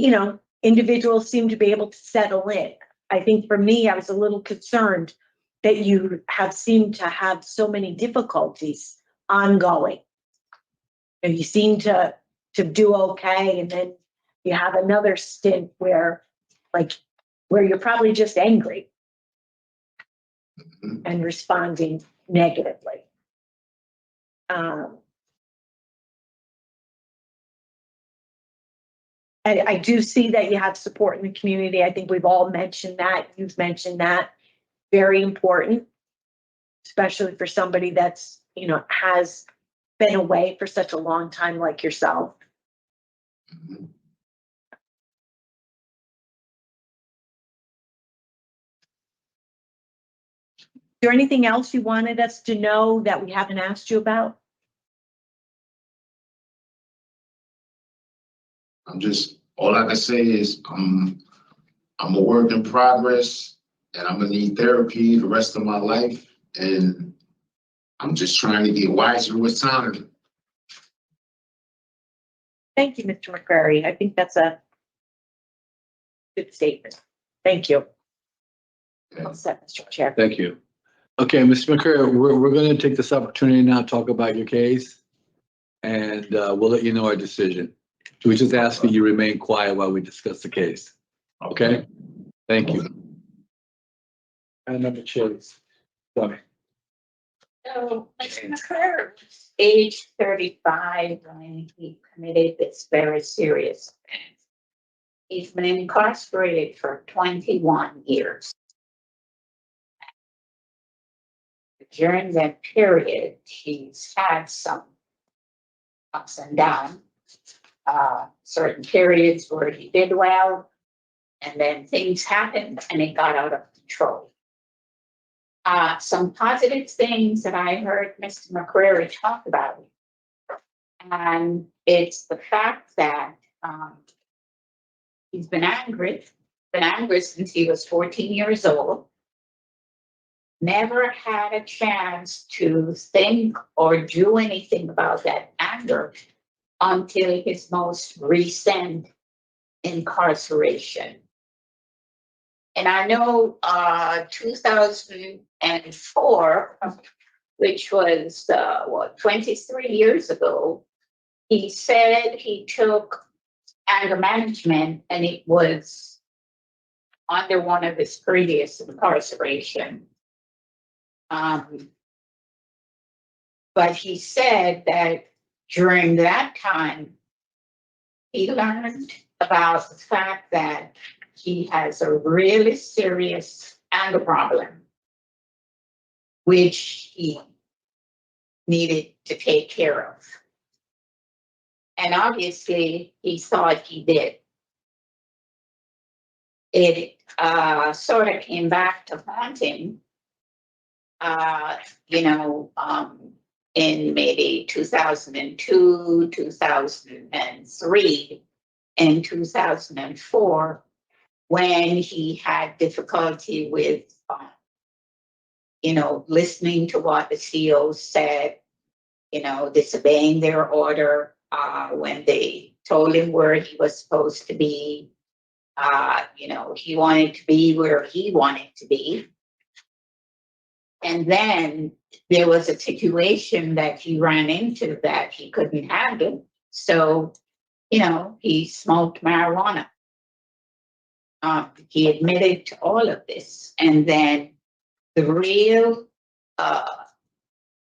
individuals seem to be able to settle in. I think for me, I was a little concerned that you have seemed to have so many difficulties ongoing. And you seem to do okay, and then you have another stint where you're probably just angry and responding negatively. I do see that you have support in the community. I think we've all mentioned that. You've mentioned that. Very important, especially for somebody that's, has been away for such a long time like yourself. Is there anything else you wanted us to know that we haven't asked you about? All I can say is I'm a work in progress, and I'm gonna need therapy the rest of my life. And I'm just trying to get wiser with time. Thank you, Mr. McCrary. I think that's a good statement. Thank you. All set, Mr. Chair. Thank you. Okay, Mr. McCrary, we're going to take this opportunity now to talk about your case. and we'll let you know our decision. So we just ask that you remain quiet while we discuss the case. Okay? Thank you. And number Chase. Sorry. So, Mr. McClure was age 35 when he committed this very serious offense. He's been incarcerated for 21 years. During that period, he's had some ups and downs. Certain periods where he did well, and then things happened and it got out of control. Some positive things that I heard Mr. McCreary talk about, and it's the fact that he's been angry since he was 14 years old, never had a chance to think or do anything about that anger until his most recent incarceration. And I know 2004, which was 23 years ago, he said he took anger management and it was under one of his previous incarceration. But he said that during that time, he learned about the fact that he has a really serious anger problem, which he needed to take care of. And obviously, he thought he did. It sort of came back to haunt him, in maybe 2002, 2003, and 2004, when he had difficulty with, listening to what the COs said, disobeying their order when they told him where he was supposed to be. He wanted to be where he wanted to be. And then there was a situation that he ran into that he couldn't handle. So, he smoked marijuana. He admitted to all of this. And then the real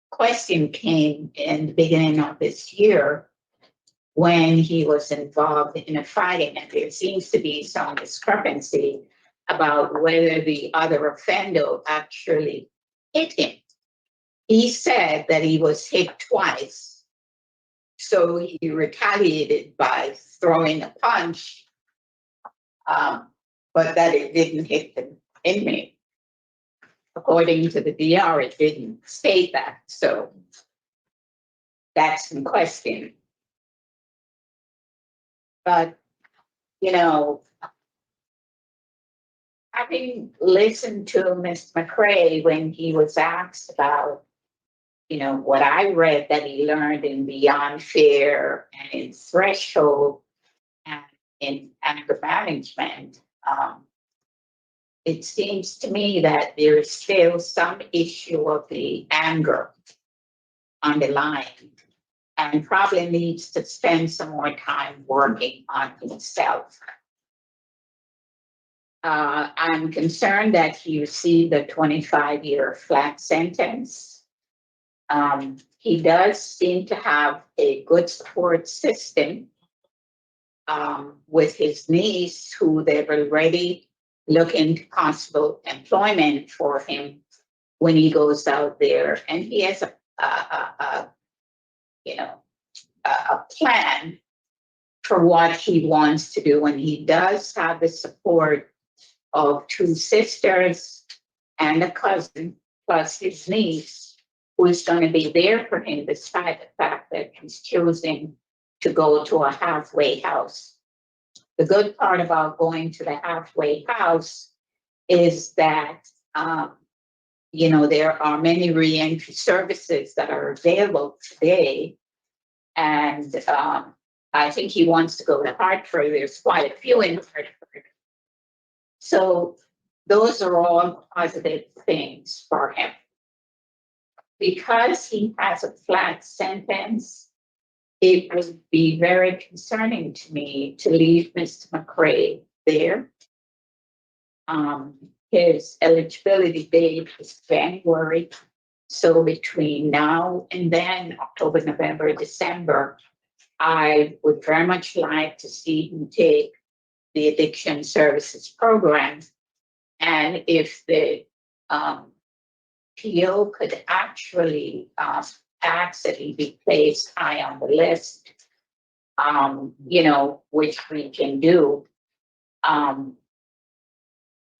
question came in the beginning of this year when he was involved in a fighting. And there seems to be some discrepancy about whether the other offender actually hit him. He said that he was hit twice. So he retaliated by throwing a punch, but that it didn't hit the inmate. According to the DR, it didn't state that. So that's in question. But, having listened to Mr. McCrae when he was asked about, what I read that he learned in Beyond Fear and in Threshold and in anger management, it seems to me that there is still some issue of the anger underlying and probably needs to spend some more time working on himself. I'm concerned that he received a 25-year flat sentence. He does seem to have a good support system with his niece, who they've already looked into possible employment for him when he goes out there. And he has a plan for what he wants to do. And he does have the support of two sisters and a cousin, plus his niece, who is going to be there for him despite the fact that he's choosing to go to a halfway house. The good part about going to the halfway house is that, there are many reentry services that are available today. And I think he wants to go to Hartford. There's quite a few in Hartford. So those are all positive things for him. Because he has a flat sentence, it would be very concerning to me to leave Mr. McCray there. His eligibility date is January. So between now and then, October, November, December, I would very much like to see him take the addiction services program. And if the PO could actually ask that he be placed high on the list, which we can do.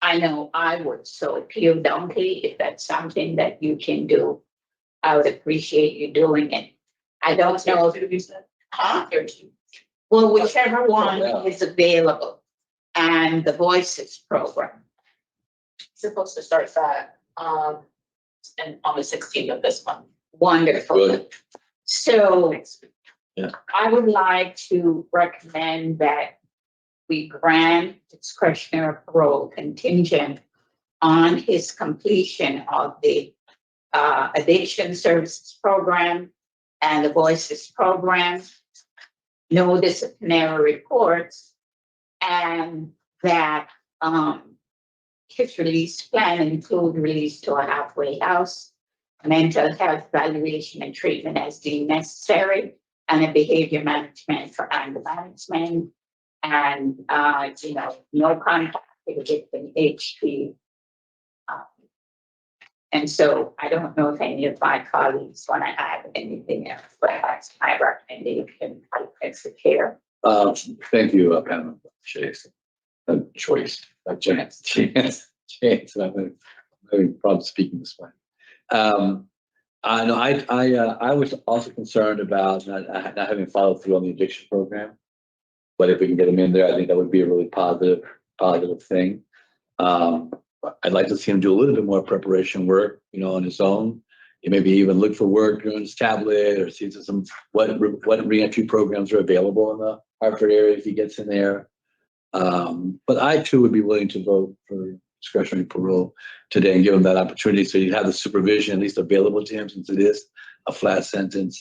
I know I would. So if you Donkey, if that's something that you can do, I would appreciate you doing it. I don't know if huh? Well, whichever one is available, and the Voices program. Supposed to start that, and on the 16th of this month. Wonderful. Good. So Yeah. I would like to recommend that we grant discretionary parole contingent on his completion of the addiction services program and the Voices program, no disciplinary reports, and that his release plan include release to a halfway house, mental health evaluation and treatment as deemed necessary, and a behavior management for anger management, and no contact with an HP. And so I don't know if any of my colleagues want to add anything else, but that's my recommendation as the chair. Thank you, Pam. Chase. Choice. Chance. Chance. I'm having problems speaking this way. I know I was also concerned about not having followed through on the addiction program. But if we can get him in there, I think that would be a really positive thing. I'd like to see him do a little bit more preparation work, on his own. Maybe even look for work on his tablet or see what reentry programs are available in the Hartford area if he gets in there. But I too would be willing to vote for discretionary parole today and give him that opportunity so he'd have the supervision at least available to him since it is a flat sentence.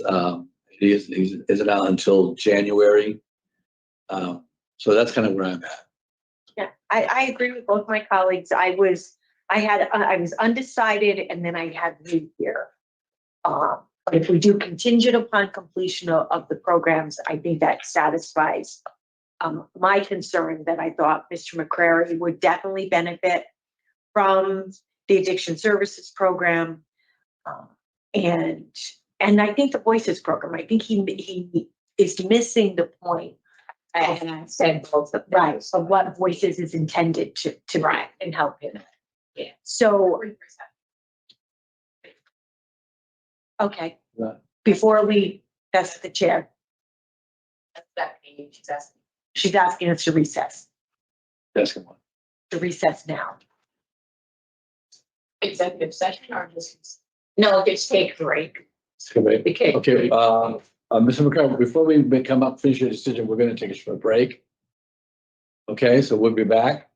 He isn't out until January. So that's kind of where I'm at. Yeah, I agree with both my colleagues. I was undecided and then I had you here. But if we do contingent upon completion of the programs, I think that satisfies my concern that I thought Mr. McCrary would definitely benefit from the addiction services program. And I think the Voices program, I think he is missing the point. And I said both of them. Right, of what Voices is intended to Right. and help him. Yeah. So, okay, Right. before that's the chair, That's that meeting, she's asking. she's asking us to recess now. Executive session or just? No, just take a break. Okay. Okay. Mr. McCarthy, before we come up, finish your decision, we're going to take a short break. Okay, so we'll be back.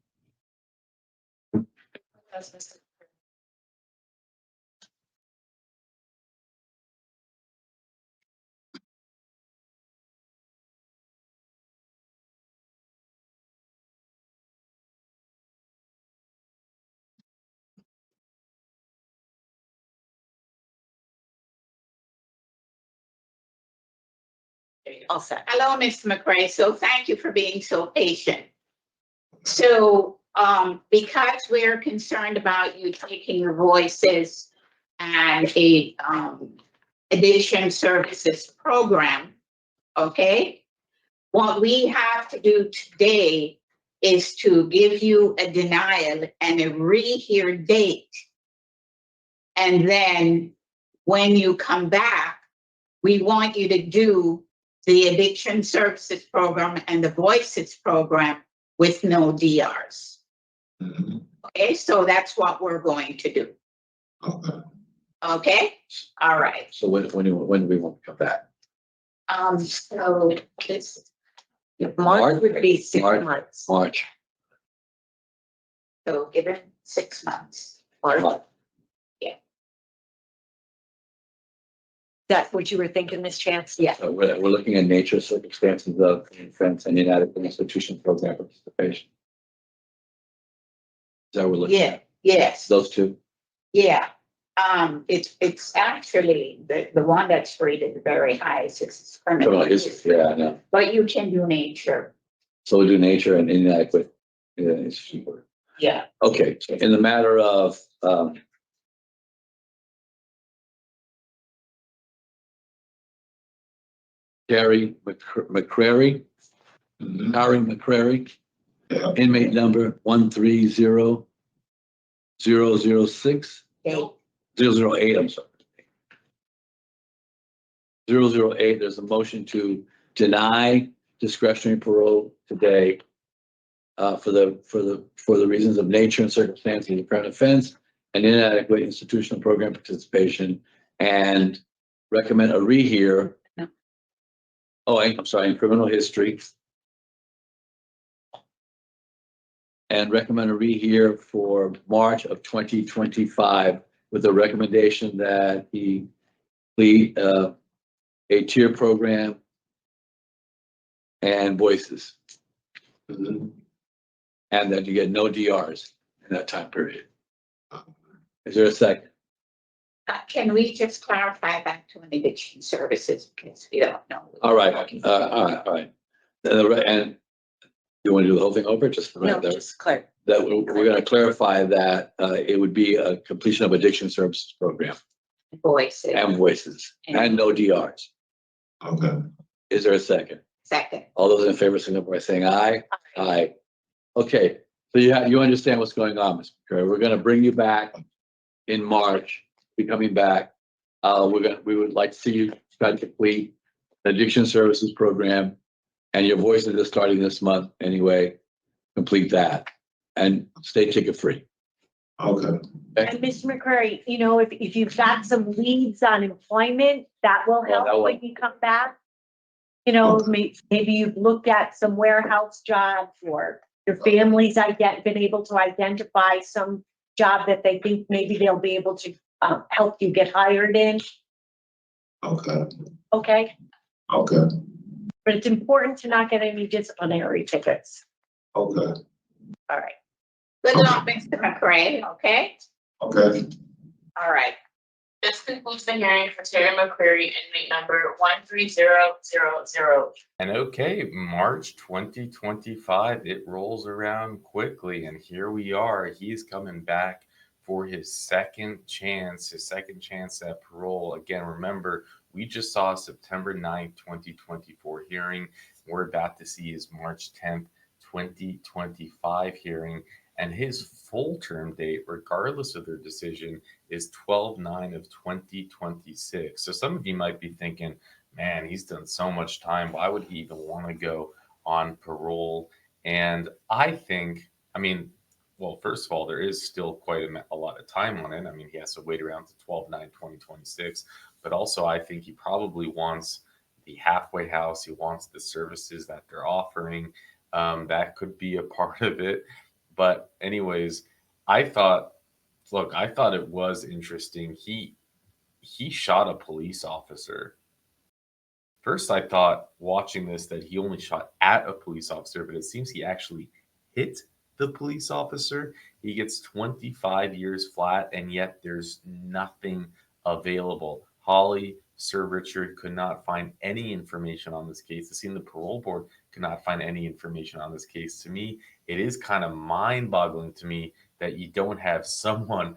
All set. Hello, Mr. McCray. So thank you for being so patient. So because we're concerned about you taking your Voices and a addiction services program, okay? What we have to do today is to give you a denial and a rehear date. And then when you come back, we want you to do the addiction services program and the Voices program with no DRs. Mhm. Okay, so that's what we're going to do. Okay. Okay, all right. So when do we want to come back? So this, March would be 6 March. months. March. so given 6 months. March. That what you were thinking, Ms. Chance? Yeah. So we're looking at nature, circumstances of offense, and inadequate institution program participation. Is that what we're looking Yeah, at? yes, Those two? yeah. It's actually the one that's rated very high, is criminal Criminal history, yeah, I know. But you can do nature, So we'll do nature and inadequate institution program. yeah. Okay, in the matter of, Gary McCrary, Mhm. Harry McCrary, Yeah. inmate number 130-006, Okay. 008, I'm sorry. 008, there's a motion to deny discretionary parole today for the reasons of nature and circumstances of the current offense and inadequate institutional program participation, and recommend a rehear. No. Oh, I'm sorry, in criminal history. And recommend a rehear for March of 2025 with a recommendation that he lead a tier program and voices, Mhm. and that you get no DRs in that time period. Is there a second? Can we just clarify that to an eviction services, because we don't know. All right, all right. And you want to do the whole thing over? Just No, right there. just clear. That we're going to clarify that it would be a completion of addiction services program Voices, and voices and no DRs. Okay. Is there a second? second, All those in favor, signify by saying aye. Aye. Okay, so you understand what's going on, Mr. Curry. We're going to bring you back in March. Be coming back. We would like to see you try to complete the addiction services program, and your voices are starting this month anyway. Complete that and stay ticket free. Okay. And Mr. McCrary, you know, if you've got some leads on employment, that will Well, help that will- when you come back. You know, Okay. maybe you've looked at some warehouse jobs, or your family's been able to identify some job that they think maybe they'll be able to help you get hired in. Okay. Okay, Okay. but it's important to not get any disciplinary tickets. Okay. All right. good luck, Mr. McCray, okay? Okay. All right, This concludes the hearing for Terry McCreary, inmate number 130-000. And okay, March 2025, it rolls around quickly, and here we are. He's coming back for his second chance at parole. Again, remember, we just saw a September 9th, 2024 hearing. We're about to see his March 10th, 2025 hearing, and his full term date, regardless of their decision, is 12/9 of 2026. So some of you might be thinking, man, he's done so much time. Why would he even want to go on parole? And I think, I mean, well, first of all, there is still quite a lot of time on it. I mean, he has to wait around to 12/9/2026. But also, I think he probably wants the halfway house. He wants the services that they're offering. That could be a part of it. But anyways, I thought it was interesting. He shot a police officer. First, I thought watching this that he only shot at a police officer, but it seems he actually hit the police officer. He gets 25 years flat, and yet there's nothing available. Holly, Sir Richard could not find any information on this case. The scene, the parole board could not find any information on this case. To me, it is kind of mind-boggling to me that you don't have someone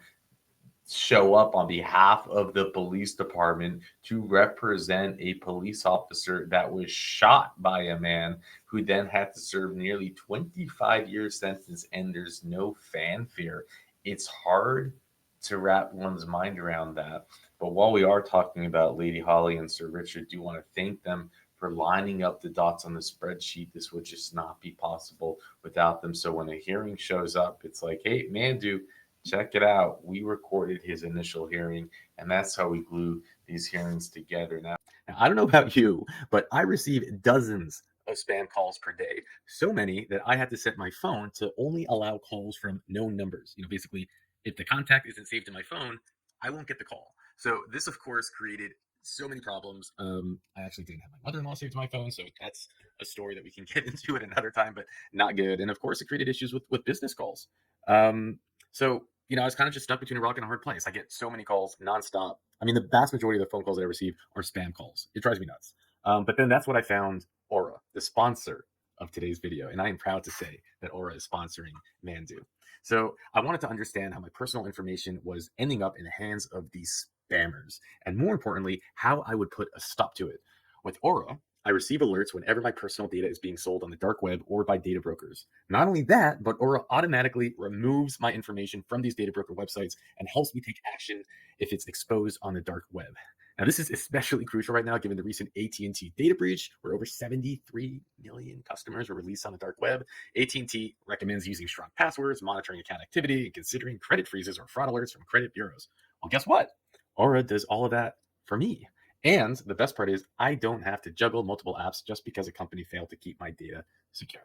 show up on behalf of the police department to represent a police officer that was shot by a man who then had to serve nearly 25 years sentence, and there's no fanfare. It's hard to wrap one's mind around that. But while we are talking about Lady Holly and Sir Richard, do want to thank them for lining up the dots on the spreadsheet. This would just not be possible without them. So when a hearing shows up, it's like, hey, Mandoo, check it out. We recorded his initial hearing, and that's how we glue these hearings together. Now, I don't know about you, but I receive dozens of spam calls per day. So many that I had to set my phone to only allow calls from known numbers. Basically, if the contact isn't saved in my phone, I won't get the call. So this, of course, created so many problems. I actually didn't have my mother-in-law saved to my phone, so that's a story that we can get into at another time, but not good. And of course, it created issues with business calls. So I was kind of just stuck between a rock and a hard place. I get so many calls nonstop. I mean, the vast majority of the phone calls that I receive are spam calls. It drives me nuts. But then that's what I found Aura, the sponsor of today's video, and I am proud to say that Aura is sponsoring Mandoo. So I wanted to understand how my personal information was ending up in the hands of these spammers, and more importantly, how I would put a stop to it. With Aura, I receive alerts whenever my personal data is being sold on the dark web or by data brokers. Not only that, but Aura automatically removes my information from these data broker websites and helps me take action if it's exposed on the dark web. Now, this is especially crucial right now, given the recent AT&T data breach, where over 73 million customers were released on the dark web. AT&T recommends using strong passwords, monitoring account activity, and considering credit freezes or fraud alerts from credit bureaus. Well, guess what? Aura does all of that for me. And the best part is I don't have to juggle multiple apps just because a company failed to keep my data secure.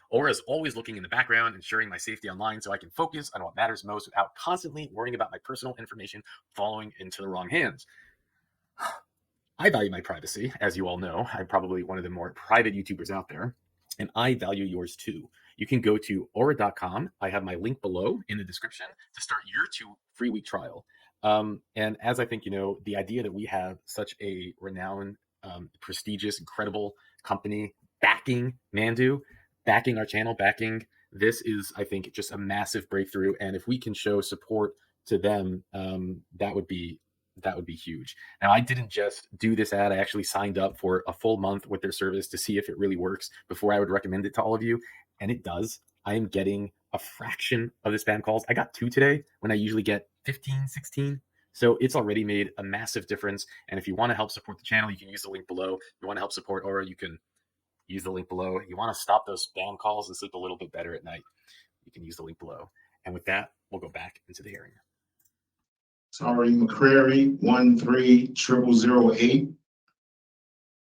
Aura is always looking in the background, ensuring my safety online so I can focus on what matters most without constantly worrying about my personal information falling into the wrong hands. I value my privacy, as you all know. I'm probably one of the more private YouTubers out there, and I value yours too. You can go to aura.com. I have my link below in the description to start your 2 free week trial. And as I think the idea that we have such a renowned, prestigious, incredible company backing Mandoo, backing our channel, backing this is, I think, just a massive breakthrough. And if we can show support to them, that would be huge. Now, I didn't just do this ad. I actually signed up for a full month with their service to see if it really works before I would recommend it to all of you. And it does. I am getting a fraction of the spam calls. I got 2 today when I usually get 15, 16. So it's already made a massive difference. And if you want to help support the channel, you can use the link below. If you want to help support Aura, you can use the link below. If you want to stop those spam calls and sleep a little bit better at night, you can use the link below. And with that, we'll go back into the hearing. Sorry, McCrary, 13008.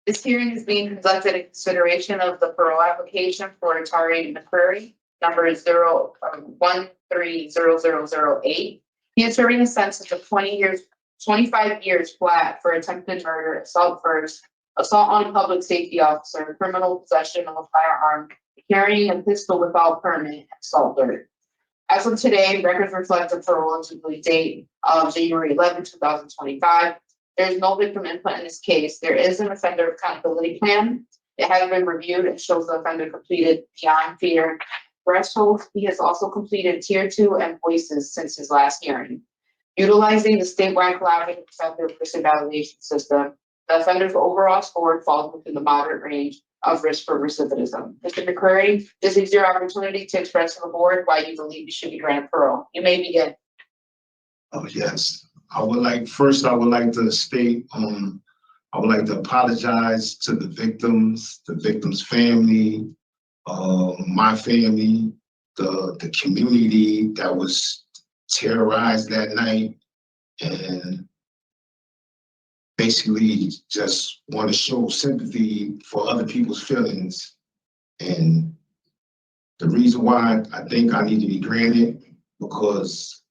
This hearing is being conducted in consideration of the parole application for Atari McCrary, number 130008. He is serving a sentence of 25 years flat for attempted murder, assault first, assault on a public safety officer, criminal possession of a firearm, carrying a pistol without permit, and assault third. As of today, records reflect the parole and jubilee date of January 11, 2025. There is no victim input in this case. There is an offender accountability plan. It has been reviewed and shows the offender completed Beyond Fear threshold. He has also completed Tier 2 and Voices since his last hearing. Utilizing the statewide collaborative offender risk evaluation system, the offender's overall score falls within the moderate range of risk for recidivism. Mr. McCrary, this is your opportunity to express to the board why you believe you should be granted parole. You may begin. Oh, yes. I would like to state, I would like to apologize to the victim's family, my family, the community that was terrorized that night, and basically just want to show sympathy for other people's feelings. And the reason why I think I need to be granted, because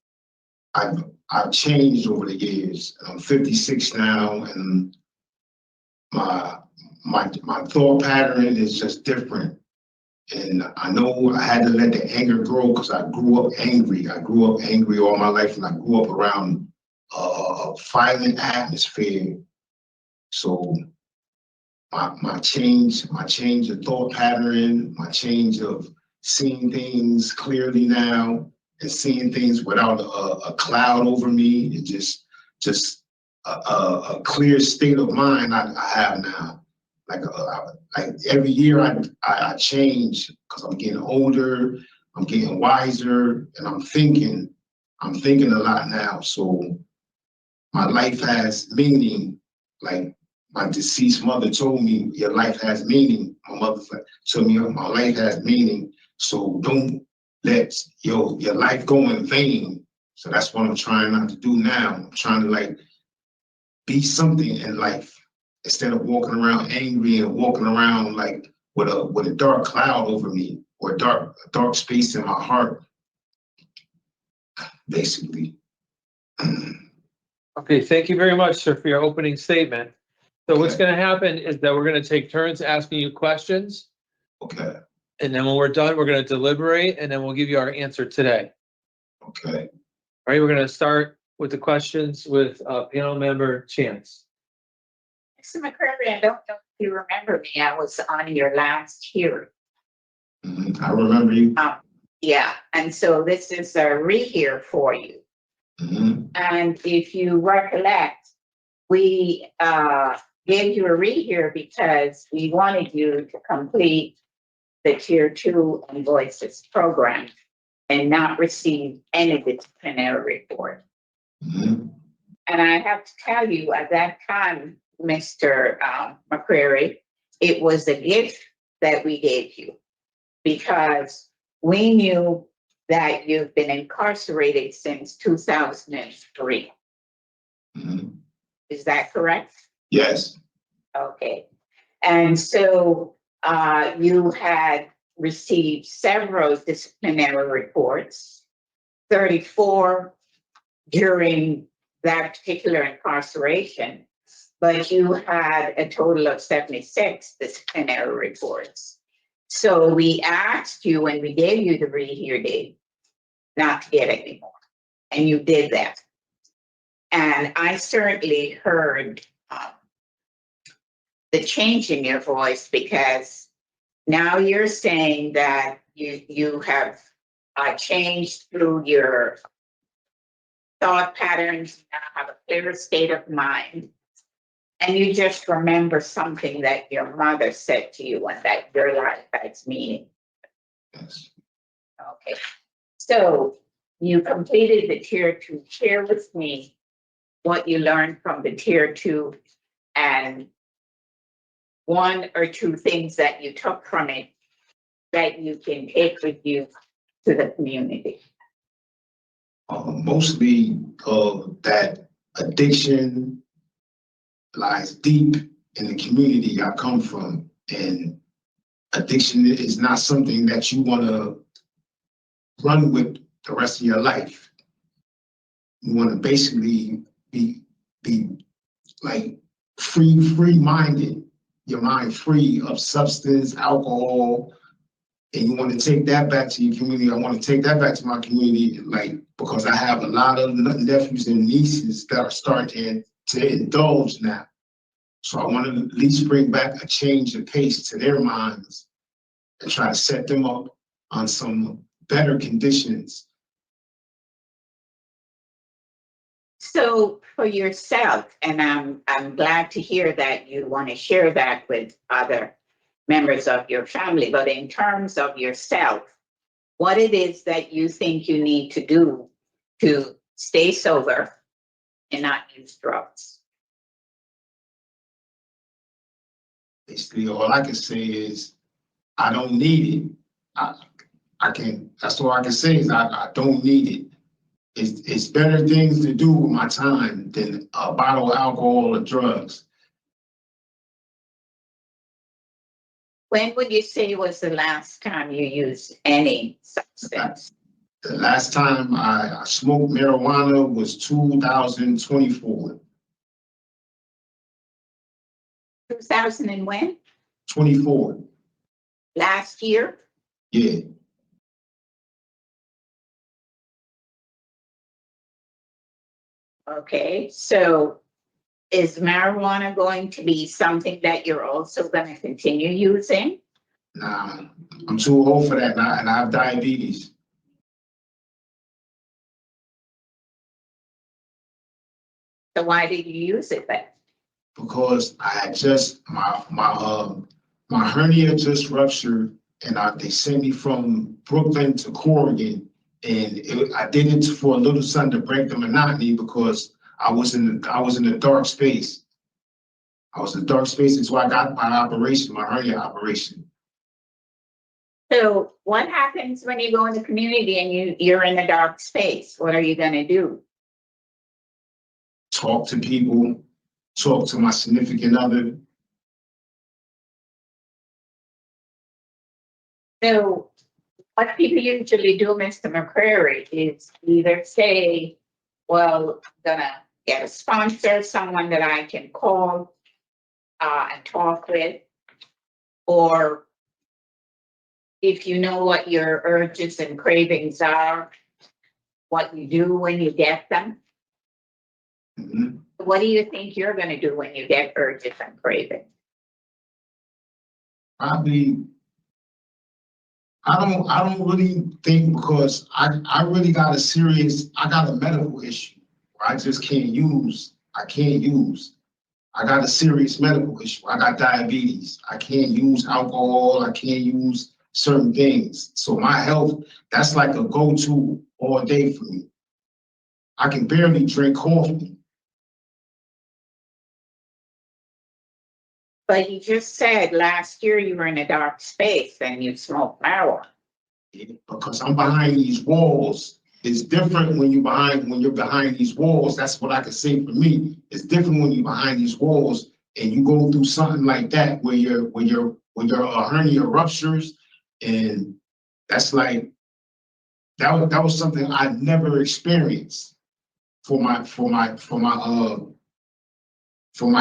I've changed over the years. I'm 56 now, and my thought pattern is just different. And I know I had to let the anger grow because I grew up angry. I grew up angry all my life, and I grew up around a violent atmosphere. So my change of thought pattern, my change of seeing things clearly now, and seeing things without a cloud over me, and just a clear state of mind I have now. Like every year I change because I'm getting older, I'm getting wiser, and I'm thinking a lot now. So my life has meaning. Like my deceased mother told me, your life has meaning. My mother told me my life has meaning. So don't let your life go in vain. So that's what I'm trying not to do now. I'm trying to be something in life instead of walking around angry and walking around with a dark cloud over me, or a dark space in my heart, basically. Okay, thank you very much, sir, for your opening statement. So what's Okay. gonna happen is that we're gonna take turns asking you questions, Okay, and then when we're done, we're gonna deliberate, and then we'll give you our answer today. okay. All right, we're gonna start with the questions with panel member Chance. Mr. McCreary, I don't know if you remember me. I was on your last hearing. I remember you. Yeah, and so this is a rehear for you. Mhm. And if you recollect, we gave you a rehear because we wanted you to complete the Tier 2 and Voices program and not receive any disciplinary report. Mhm. And I have to tell you, at that time, Mr. McCreary, it was a gift that we gave you because we knew that you've been incarcerated since 2003. Mhm. Is that correct? Yes. Okay. And so you had received several disciplinary reports, 34 during that particular incarceration, but you had a total of 76 disciplinary reports. So we asked you when we gave you the rehear date not to get any more, and you did that. And I certainly heard the change in your voice because now you're saying that you have changed through your thought patterns, you now have a clearer state of mind, and you just remember something that your mother said to you and that your life has meaning. Yes. Okay, so you completed the Tier 2. Share with me what you learned from the Tier 2 and one or two things that you took from it that you can take with you to the community. Mostly that addiction lies deep in the community I come from, and addiction is not something that you want to run with the rest of your life. You want to basically be like free-minded, your mind free of substance, alcohol, and you want to take that back to your community. I want to take that back to my community, like, because I have a lot of nephews and nieces that are starting to indulge now. So I want to at least bring back a change of pace to their minds and try to set them up on some better conditions. So for yourself, and I'm glad to hear that you want to share that with other members of your family, but in terms of yourself, what it is that you think you need to do to stay sober and not use drugs. Basically, all I can say is I don't need it. I can. That's all I can say is I don't need it. It's better things to do with my time than a bottle of alcohol or drugs. When would you say was the last time you used any substance? The last time I smoked marijuana was 2024. 2000 and when? 24. Last year? Yeah. Okay, so is marijuana going to be something that you're also going to continue using? Nah, I'm too old for that now, and I have diabetes. So why did you use it then? Because I had just my hernia just ruptured, and they sent me from Brooklyn to Corrigan, and I did it for a little something to break the monotony because I was in a dark space. I was in a dark space, and so I got my hernia operation. So what happens when you go in the community and you're in a dark space? What are you going to do? Talk to people, talk to my significant other. So what people usually do, Mr. McCreary, is either say, well, I'm gonna get a sponsor, someone that I can call and talk with. Or if you know what your urges and cravings are, what you do when you get them. Mhm. What do you think you're gonna do when you get urges and cravings? Probably, I don't really think, because I really got I got a medical issue where I just can't use. I got a serious medical issue. I got diabetes. I can't use alcohol. I can't use certain things. So my health, that's like a go-to all day for me. I can barely drink coffee. But you just said last year you were in a dark space and you smoked marijuana. Because I'm behind these walls. It's different when you're behind these walls. That's what I can say for me. It's different when you're behind these walls and you go through something like that where your hernia ruptures, and that's like that was something I never experienced for my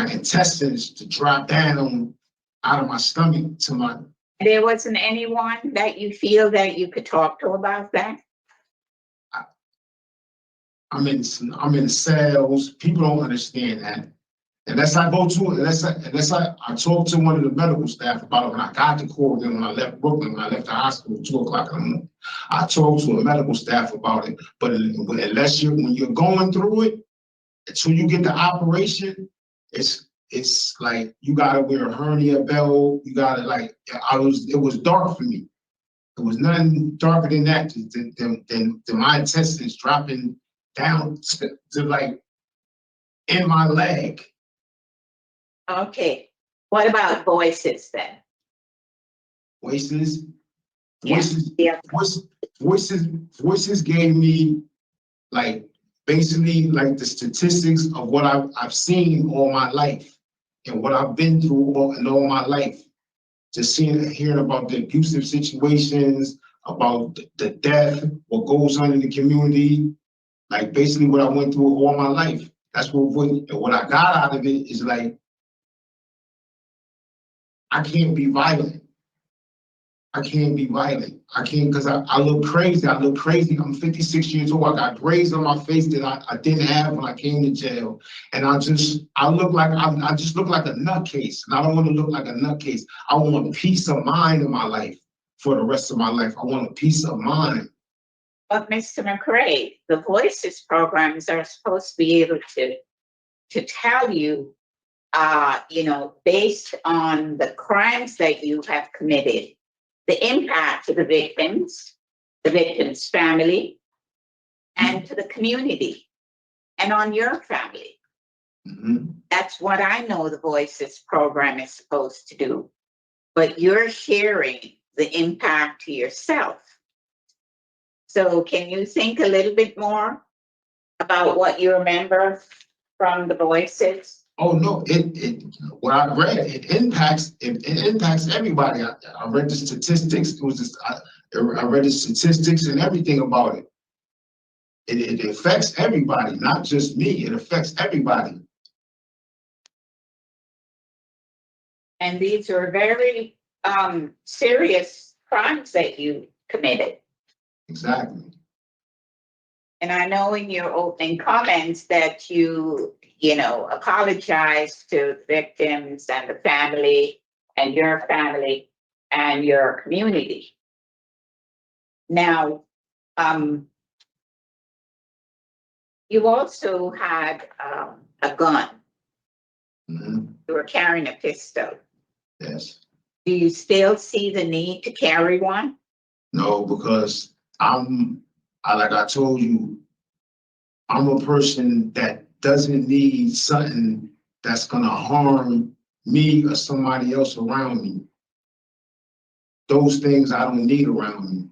intestines to drop down out of my stomach to my. There wasn't anyone that you feel that you could talk to about that? I'm in sales. People don't understand that. Unless I talk to one of the medical staff about it when I got to Corrigan, when I left Brooklyn, when I left the hospital at 2 o'clock in the morning. I talked to a medical staff about it. But when you're going through it, until you get the operation, it's like you gotta wear a hernia belt. You gotta it was dark for me. It was nothing darker than that than my intestines dropping down to like in my leg. Okay, what about voices then? Voices Yeah. Voices gave me like basically like the statistics of what I've seen all my life and what I've been through all my life. Just hearing about the abusive situations, about the death, what goes on in the community, like basically what I went through all my life. That's what I got out of it is like, I can't be violent. I can't because I look crazy. I'm 56 years old. I got grays on my face that I didn't have when I came to jail. And I just look like a nutcase. And I don't want to look like a nutcase. I want peace of mind in my life for the rest of my life. I want a peace of mind. But Mr. McRae, the Voices programs are supposed to be able to tell you, based on the crimes that you have committed, the impact to the victim's family, and to the community, and on your family. Mm-hmm. That's what I know the Voices program is supposed to do. But you're sharing the impact to yourself. So can you think a little bit more about what you remember from the Voices? Oh no! What I read, it impacts everybody. I read the statistics. I read the statistics and everything about it. It affects everybody, not just me. It affects everybody. And these are very serious crimes that you committed. Exactly. And I know in your opening comments that you apologize to victims and the family and your family and your community. Now, you also had a gun. Mm-hmm. You were carrying a pistol. Yes. Do you still see the need to carry one? No, because like I told you, I'm a person that doesn't need something that's gonna harm me or somebody else around me. Those things I don't need around me.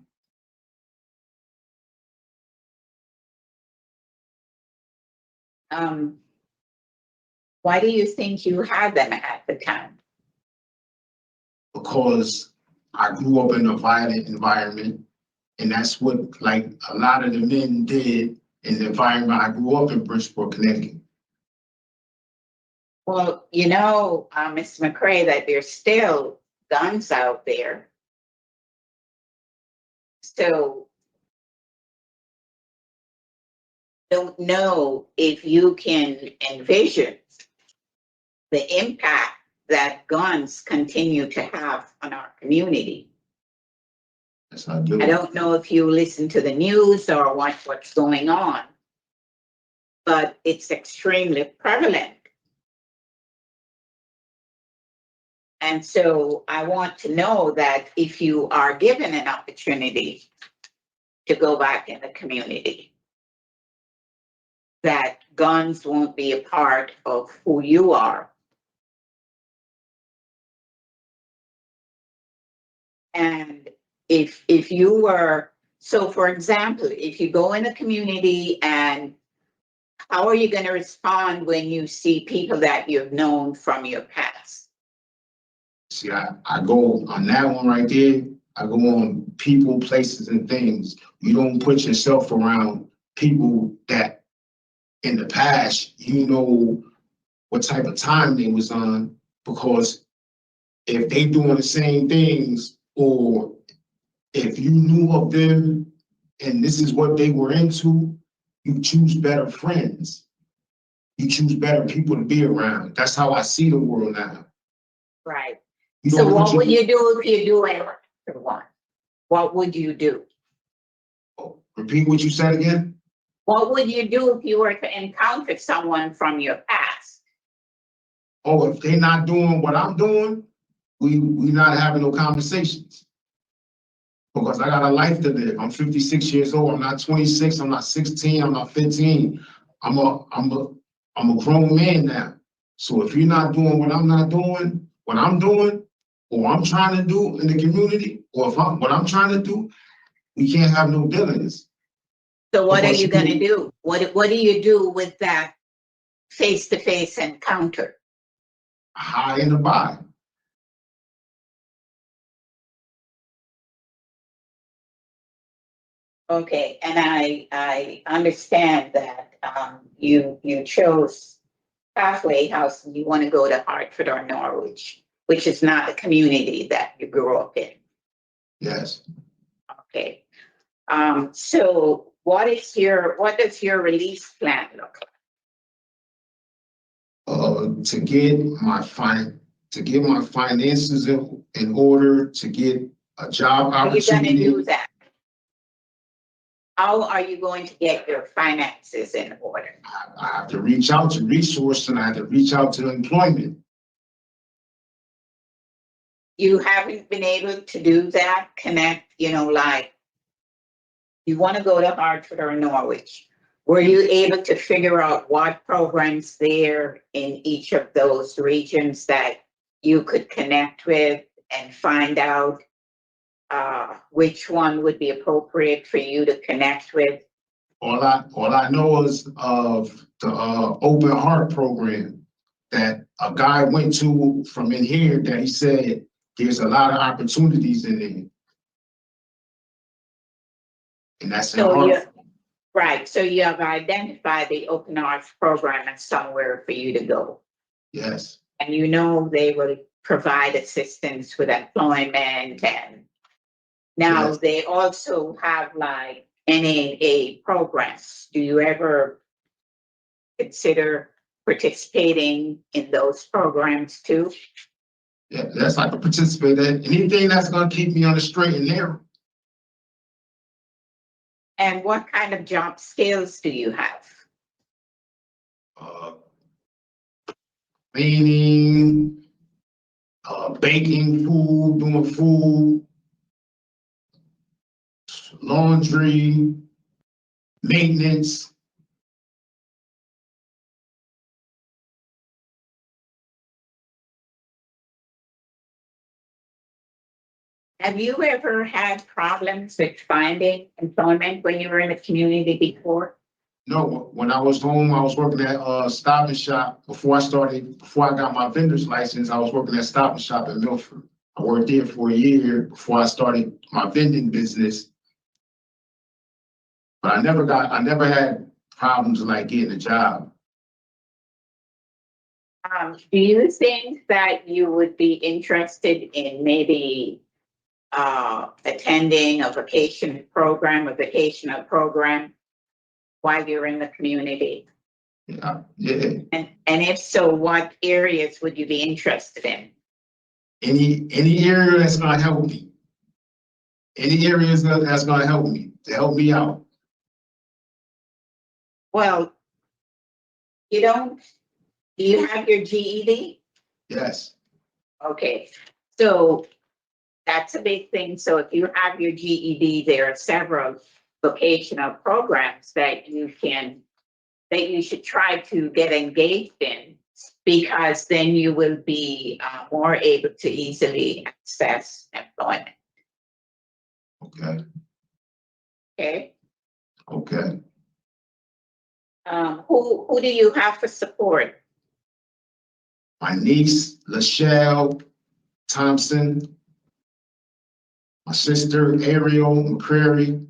Why do you think you had them at the time? Because I grew up in a violent environment, and that's what like a lot of the men did in the environment I grew up in, Bridgeport, Connecticut. Well, you know, Mr. McCray, that there's still guns out there. So don't know if you can envision the impact that guns continue to have on our community. Yes, I do. I don't know if you listen to the news or what's going on, but it's extremely prevalent. And so I want to know that if you are given an opportunity to go back in the community, that guns won't be a part of who you are. And if you were, so for example, if you go in a community, and how are you going to respond when you see people that you've known from your past? See, I go on that one right there. I go on people, places, and things. You don't put yourself around people that in the past, you know what type of time they was on, because if they doing the same things, or if you knew of them and this is what they were into, you choose better friends. You choose better people to be around. That's how I see the world now. Right. You So don't what put would you do if you do it for one? What would you do? Repeat what you said again? What would you do if you were to encounter someone from your past? Oh, if they're not doing what I'm doing, we not having no conversations. Because I got a life to live. I'm 56 years old. I'm not 26. I'm not 16. I'm not 15. I'm a grown man now. So if you're not doing what I'm not doing, what I'm doing, or I'm trying to do in the community, or if what I'm trying to do, we can't have no dealings. So what are Because you going to do? What do you do with that face-to-face encounter? high in the body. Okay, and I understand that you chose halfway house and you want to go to Hartford or Norwich, which is not the community that you grew up in. Yes. Okay. So what does your release plan look like? To get my finances in order, to get a job How are you going to opportunity. do that? How are you going to get your finances in order? I have to reach out to resource, and I have to reach out to employment. You haven't been able to do that, connect, like you want to go to Hartford or Norwich. Were you able to figure out what programs there in each of those regions that you could connect with and find out which one would be appropriate for you to connect with? All I know is of the Open Heart program that a guy went to from in here, that he said there's a lot of opportunities in it. And that's in Hartford. Right, so you have identified the Open Arts program as somewhere for you to go. Yes. And they will provide assistance with employment, and now Yes. they also have like NAA programs. Do you ever consider participating in those programs too? Yeah, that's like to participate in anything that's gonna keep me on the straight and narrow. And what kind of job skills do you have? Cleaning, baking food, doing food, laundry, maintenance. Have you ever had problems with finding employment when you were in the community before? No, when I was home, I was working at Stop and Shop. Before I got my vendor's license, I was working at Stop and Shop in Milford. I worked there for a year before I started my vending business. But I never had problems like getting a job. Do you think that you would be interested in maybe attending a vacational program while you're in the community? Yeah. And if so, what areas would you be interested in? Any area that's gonna help me. Any areas that's gonna help me out. Well, do you have your GED? Yes, Okay, so that's a big thing. So if you have your GED, there are several vocational programs that you should try to get engaged in, because then you will be more able to easily access employment. okay, Okay. okay. Who do you have for support? My niece, Lachelle Thompson, my sister, Ariel McCrary,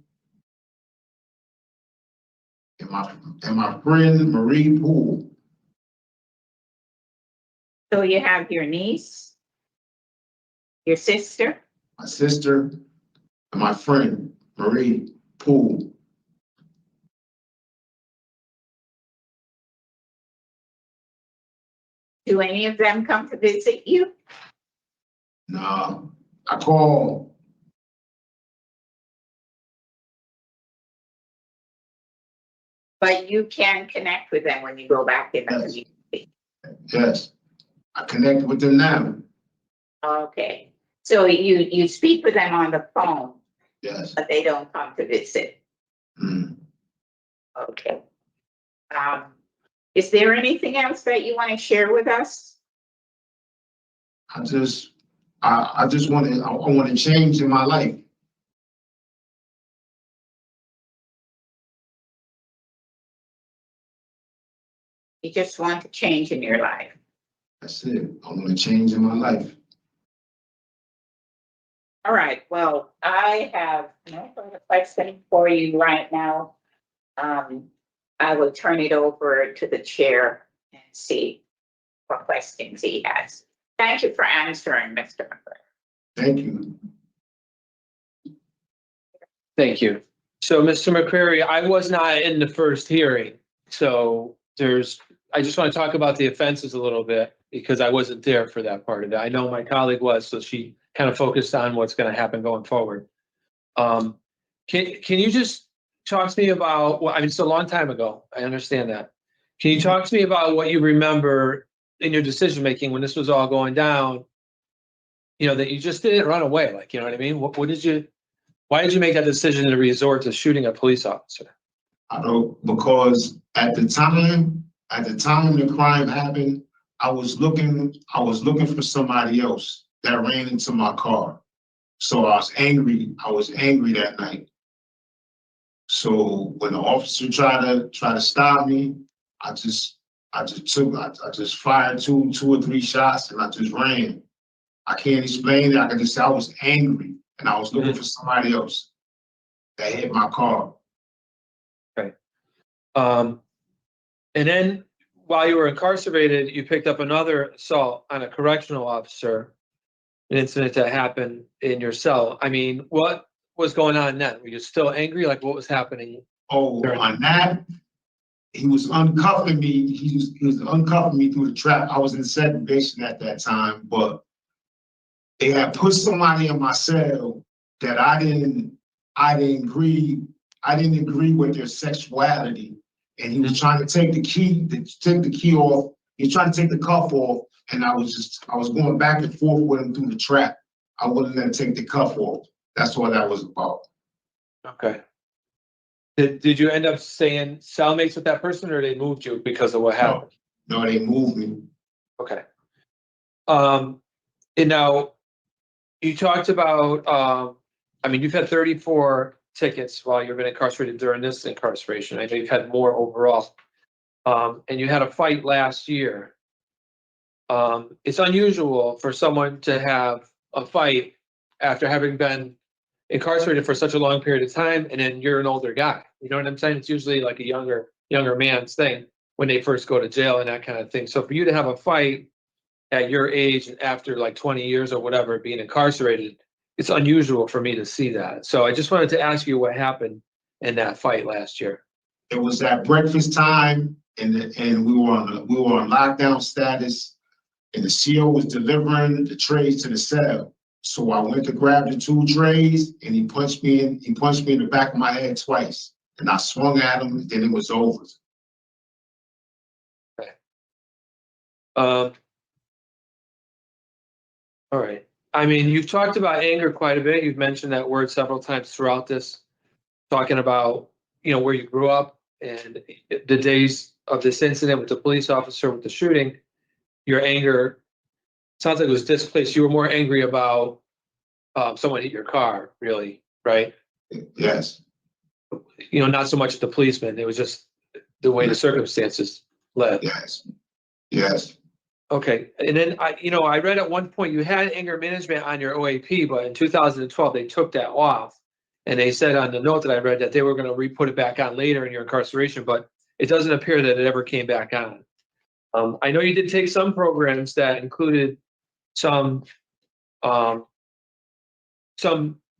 and my friend, Marie Poole. So you have your niece, your sister, My sister, and my friend, Marie Poole. do any of them come to visit you? Nah, I call. But you can connect with them when you go back in the Yes. community. Yes, I connect with them now. Okay, so you speak with them on the phone, Yes. but they don't come to visit. Mm. Okay. Is there anything else that you want to share with us? I just want to, I want to change in my life. You just want to change in your life. That's it. I want to change in my life. All right, well, I have no further question for you right now. I will turn it over to the chair and see what questions he has. Thank you for answering, Mr. McCray. Thank you. Thank you. So, Mr. McCrary, I was not in the first hearing, so I just want to talk about the offenses a little bit because I wasn't there for that part of it. I know my colleague was, so she kind of focused on what's going to happen going forward. Can you just talk to me about, well, I mean, it's a long time ago. I understand that. Can you talk to me about what you remember in your decision-making when this was all going down? You know, that you just didn't run away, like, you know what I mean? Why did you make that decision to resort to shooting a police officer? I don't, because at the time the crime happened, I was looking for somebody else that ran into my car. So I was angry that night. So when the officer tried to stop me, I just fired two or three shots and I just ran. I can't explain it. I can just say I was angry and I was looking for somebody else that hit my car. Okay. And then while you were incarcerated, you picked up another assault on a correctional officer, an incident that happened in your cell. I mean, what was going on then? Were you still angry? Like, what was happening? Oh, on that, he was uncuffing me. He was uncuffing me through the trap. I was in segregation at that time, but they had put somebody in my cell that I didn't agree with their sexuality. And he was trying to take the key off. He was trying to take the cuff off. And I was going back and forth with him through the trap. I wouldn't let him take the cuff off. That's what that was about. Okay. Did you end up staying cellmates with that person or they moved you because of what happened? No, they moved me. Okay. And now you talked about, I mean, you've had 34 tickets while you've been incarcerated during this incarceration. I know you've had more overall. And you had a fight last year. It's unusual for someone to have a fight after having been incarcerated for such a long period of time, and then you're an older guy. You know what I'm saying? It's usually like a younger man's thing. when they first go to jail and that kind of thing. So for you to have a fight at your age and after like 20 years or whatever being incarcerated, it's unusual for me to see that. So I just wanted to ask you what happened in that fight last year. It was at breakfast time, and we were on lockdown status, and the CO was delivering the trays to the cell. So I went to grab the 2 trays, and he punched me in the back of my head twice, and I swung at him, and then it was over. Okay. All right. I mean, you've talked about anger quite a bit. You've mentioned that word several times throughout this, talking about, where you grew up and the days of this incident with the police officer with the shooting. Your anger sounds like it was displaced. You were more angry about someone hit your car, really, right? Yes. Not so much the policeman. It was just the way the circumstances led. Yes. Yes. Okay. And then I read at one point you had anger management on your OAP, but in 2012 they took that off. And they said on the note that I read that they were going to re-put it back on later in your incarceration, but it doesn't appear that it ever came back on. I know you did take some programs that included some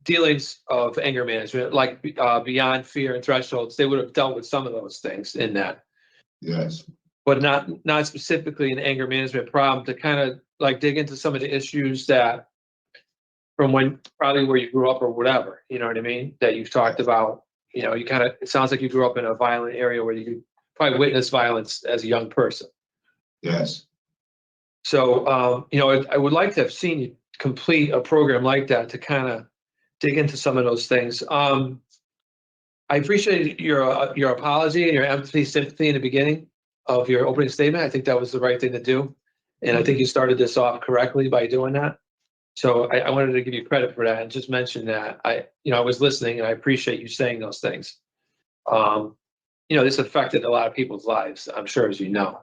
dealings of anger management, like beyond fear and thresholds. They would have dealt with some of those things in that. Yes. But not specifically an anger management problem, to kind of like dig into some of the issues that from when probably where you grew up or whatever, you know what I mean? That you've talked about, it sounds like you grew up in a violent area where you probably witnessed violence as a young person. Yes. So, I would like to have seen you complete a program like that to kind of dig into some of those things. I appreciate your apology and your empathy, sympathy in the beginning of your opening statement. I think that was the right thing to do. And I think you started this off correctly by doing that. So I wanted to give you credit for that and just mention that I was listening and I appreciate you saying those things. This affected a lot of people's lives, I'm sure, as you know,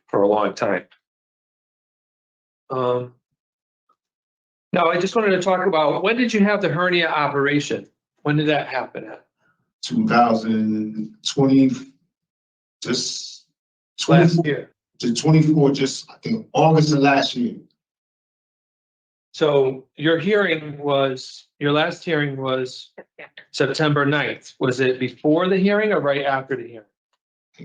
for a long time. Now I just wanted to talk about, when did you have the hernia operation? When did that happen at? 2020, just Last year. To 24, just I think August of last year. So your last hearing was September 9th. Was it before the hearing or right after the hearing? I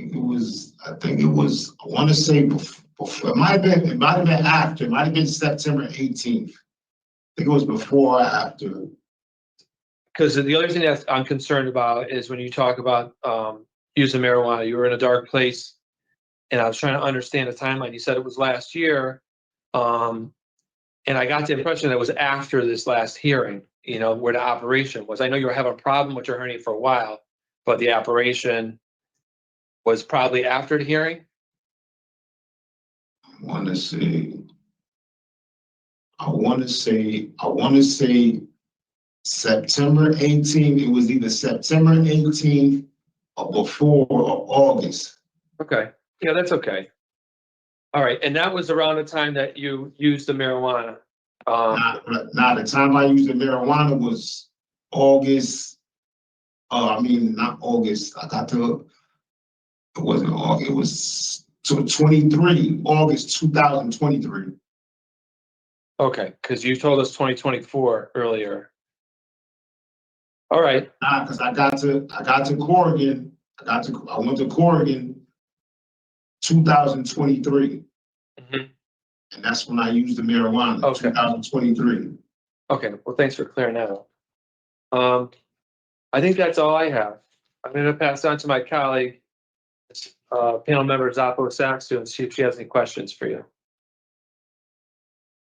want to say before, it might have been after, it might have been September 18th. I think it was before or after. Because the other thing that I'm concerned about is when you talk about using marijuana, you were in a dark place, and I was trying to understand the timeline. You said it was last year, and I got the impression that it was after this last hearing, where the operation was. I know you were having a problem with your hernia for a while, but the operation was probably after the hearing. I want to say September 18th. It was either September 18th or before or August. Okay. Yeah, that's okay. All right. And that was around the time that you used the marijuana. The time I used the marijuana was August. Not August. It wasn't August. It was 23, August 2023. Okay. Because you told us 2024 earlier. All right. Because I got to Corrigan. I went to Corrigan 2023. Mm-hmm. And that's when I used the marijuana, Okay. 2023. Okay. Well, thanks for clearing that up. I think that's all I have. I'm going to pass on to my colleague, panel member Zoppo Saxo, and see if she has any questions for you.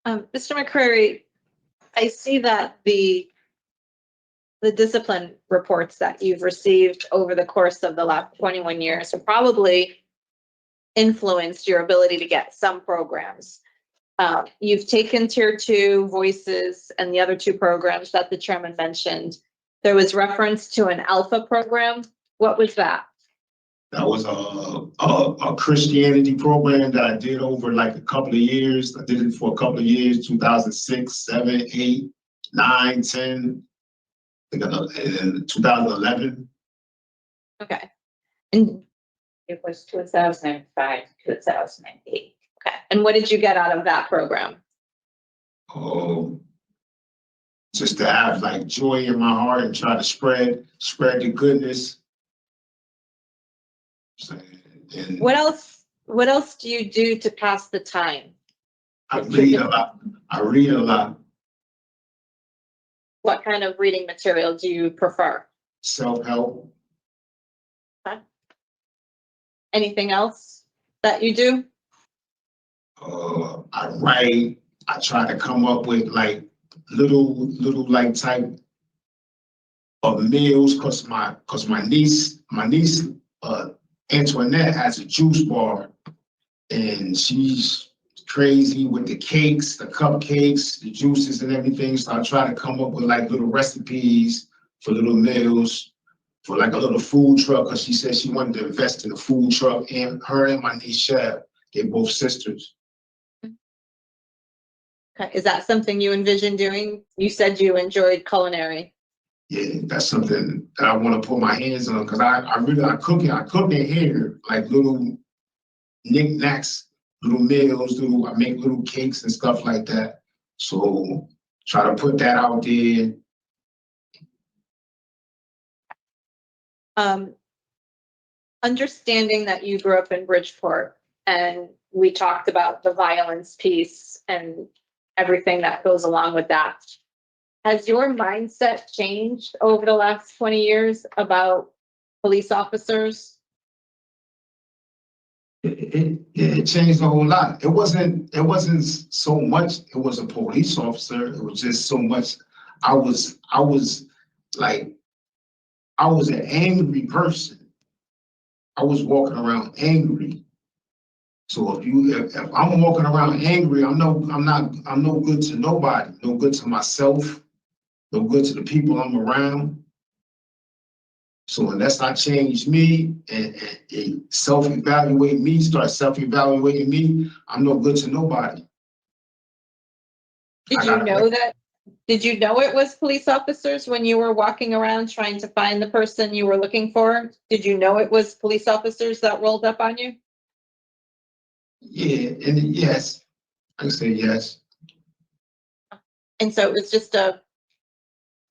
Mr. McCrary, I see that the discipline reports that you've received over the course of the last 21 years have probably influenced your ability to get some programs. You've taken Tier 2 Voices and the other 2 programs that the chairman mentioned. There was reference to an Alpha program. What was that? That was a Christianity program that I did over like a couple of years. I did it for a couple of years, 2006, 7, 8, 9, 10, I think, and 2011. Okay. And It was 2005, 2008. Okay. And what did you get out of that program? Oh, just to have like joy in my heart and try to spread the goodness. And What else do you do to pass the time? I read a lot. I read a lot. What kind of reading material do you prefer? Self-help. Anything else that you do? I write. I try to come up with like little like type of meals because my niece Antoinette has a juice bar and she's crazy with the cakes, the cupcakes, the juices and everything. So I try to come up with like little recipes for little meals, for like a little food truck, because she said she wanted to invest in a food truck, and her and my niece Chef, they're both sisters. Okay. Is that something you envision doing? You said you enjoyed culinary. Yeah, that's something that I want to put my hands on because I cook in here, like little knickknacks, little meals, I make little cakes and stuff like that. So try to put that out there. Understanding that you grew up in Bridgeport and we talked about the violence piece and everything that goes along with that. Has your mindset changed over the last 20 years about police officers? It changed a whole lot. It wasn't so much. It was a police officer. It was just so much. I was an angry person. I was walking around angry. So if I'm walking around angry, I'm no good to nobody. No good to myself. No good to the people I'm around. So unless I change me and start self-evaluating me, I'm no good to nobody. Did you know it was police officers when you were walking around trying to find the person you were looking for? Did you know it was police officers that rolled up on you? Yeah, and yes, I can say yes. And so it was just a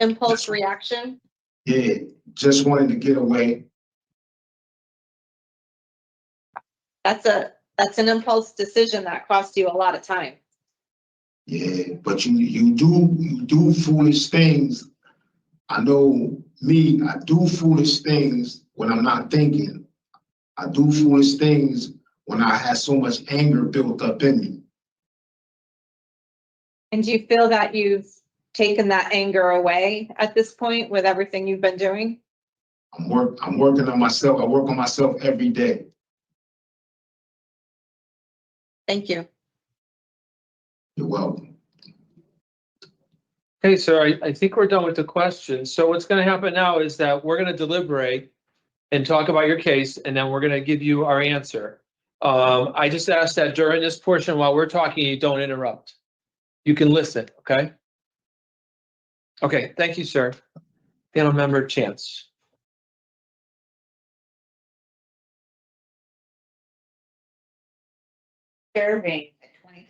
impulse reaction? Yeah, just wanted to get away. That's an impulse decision that cost you a lot of time. Yeah, but you do foolish things. I know me, I do foolish things when I'm not thinking. I do foolish things when I have so much anger built up in me. And do you feel that you've taken that anger away at this point with everything you've been doing? I'm working on myself. I work on myself every day. Thank you. You're welcome. Okay, sir, I think we're done with the questions. So what's gonna happen now is that we're gonna deliberate and talk about your case, and then we're gonna give you our answer. I just ask that during this portion, while we're talking, you don't interrupt. You can listen, okay? Okay, thank you, sir. Panel member Chance. Serving the 20.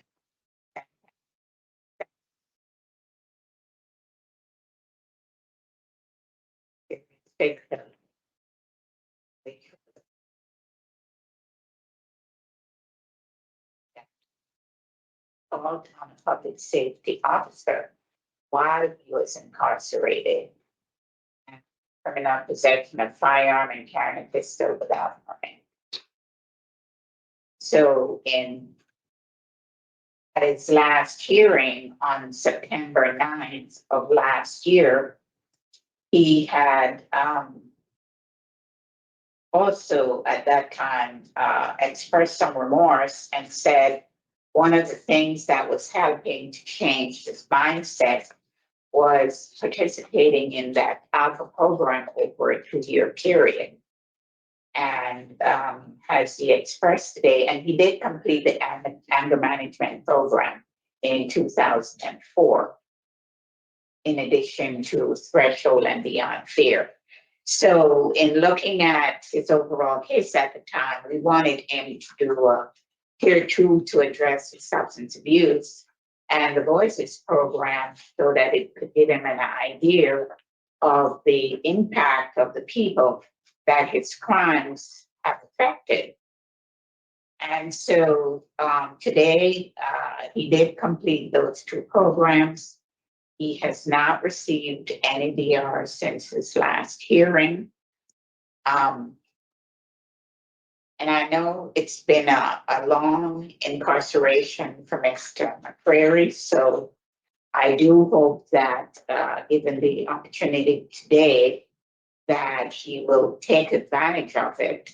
Promote on a public safety officer while he was incarcerated. And criminal possession of firearm and carrying a pistol without permit. So at its last hearing on September 9th of last year, he had also at that time expressed some remorse and said one of the things that was helping to change his mindset was participating in that alpha program over a 2-year period. And as he expressed today, and he did complete the anger management program in 2004, in addition to Threshold and Beyond Fear. So in looking at his overall case at the time, we wanted him to do a tier 2 to address his substance abuse and the Voices program so that it could give him an idea of the impact of the people that his crimes have affected. And so today, he did complete those 2 programs. He has not received any DR since his last hearing. And I know it's been a long incarceration for Mr. McCrary, so I do hope that given the opportunity today, that he will take advantage of it.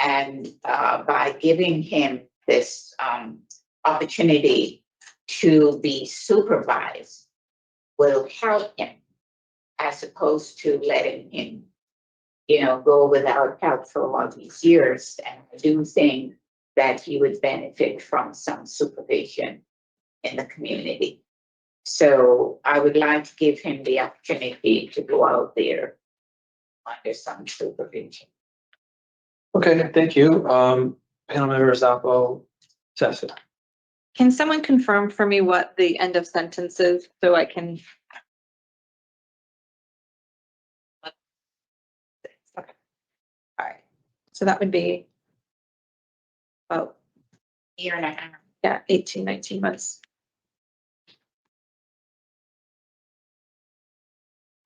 And by giving him this opportunity to be supervised will help him as opposed to letting him, go without help for all these years. And I do think that he would benefit from some supervision in the community. So I would like to give him the opportunity to go out there under some supervision. Okay, thank you. Panel member Zappo, Tessa. Can someone confirm for me what the end of sentence is so I can? Okay. All right. So that would be about, Year and a half. yeah, 18, 19 months.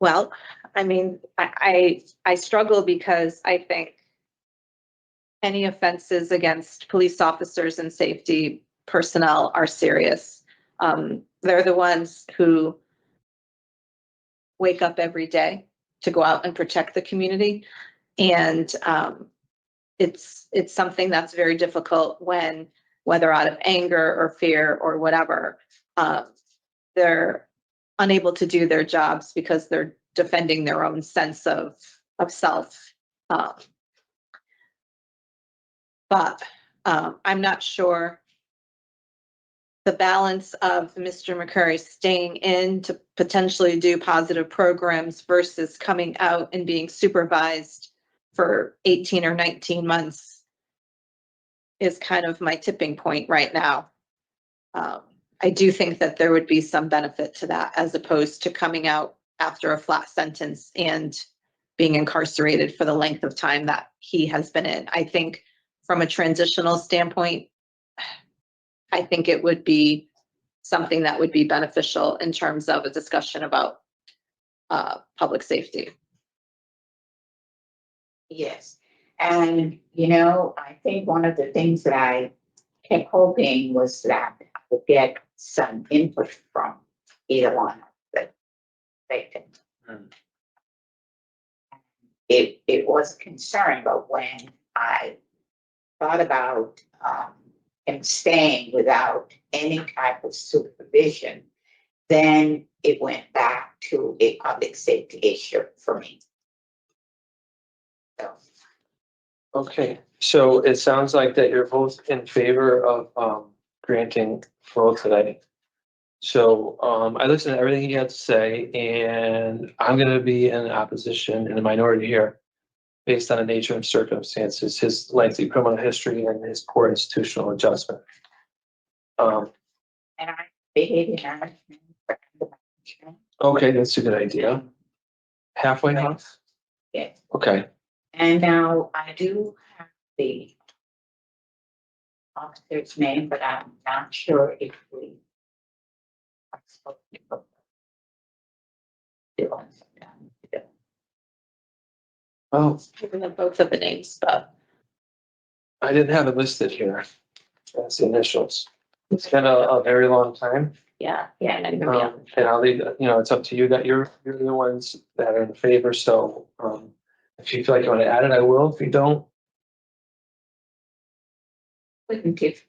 Well, I mean, I struggle because I think any offenses against police officers and safety personnel are serious. They're the ones who wake up every day to go out and protect the community. And it's something that's very difficult when, whether out of anger or fear or whatever, they're unable to do their jobs because they're defending their own sense of self. But I'm not sure the balance of Mr. McCurry staying in to potentially do positive programs versus coming out and being supervised for 18 or 19 months is kind of my tipping point right now. I do think that there would be some benefit to that as opposed to coming out after a flat sentence and being incarcerated for the length of time that he has been in. I think from a transitional standpoint, I think it would be something that would be beneficial in terms of a discussion about public safety. Yes. And, I think one of the things that I kept hoping was that I would get some input from either one of the victims. It was a concern, but when I thought about him staying without any type of supervision, then it went back to a public safety issue for me. So. Okay, so it sounds like that you're both in favor of granting parole today. So I listened to everything you had to say, and I'm gonna be in opposition in the minority here based on the nature and circumstances, his lengthy criminal history and his poor institutional adjustment. And I behavior management. Okay, that's a good idea. Halfway house? Yes. Okay, And now I do have the officer's name, but I'm not sure if we are supposed to put it on sometime. well, Given them both of the names, but I didn't have it listed here. That's the initials. It's been a very long time. yeah. And I'll leave, it's up to you that you're the ones that are in favor, so if you feel like you want to add it, I will. If you don't, If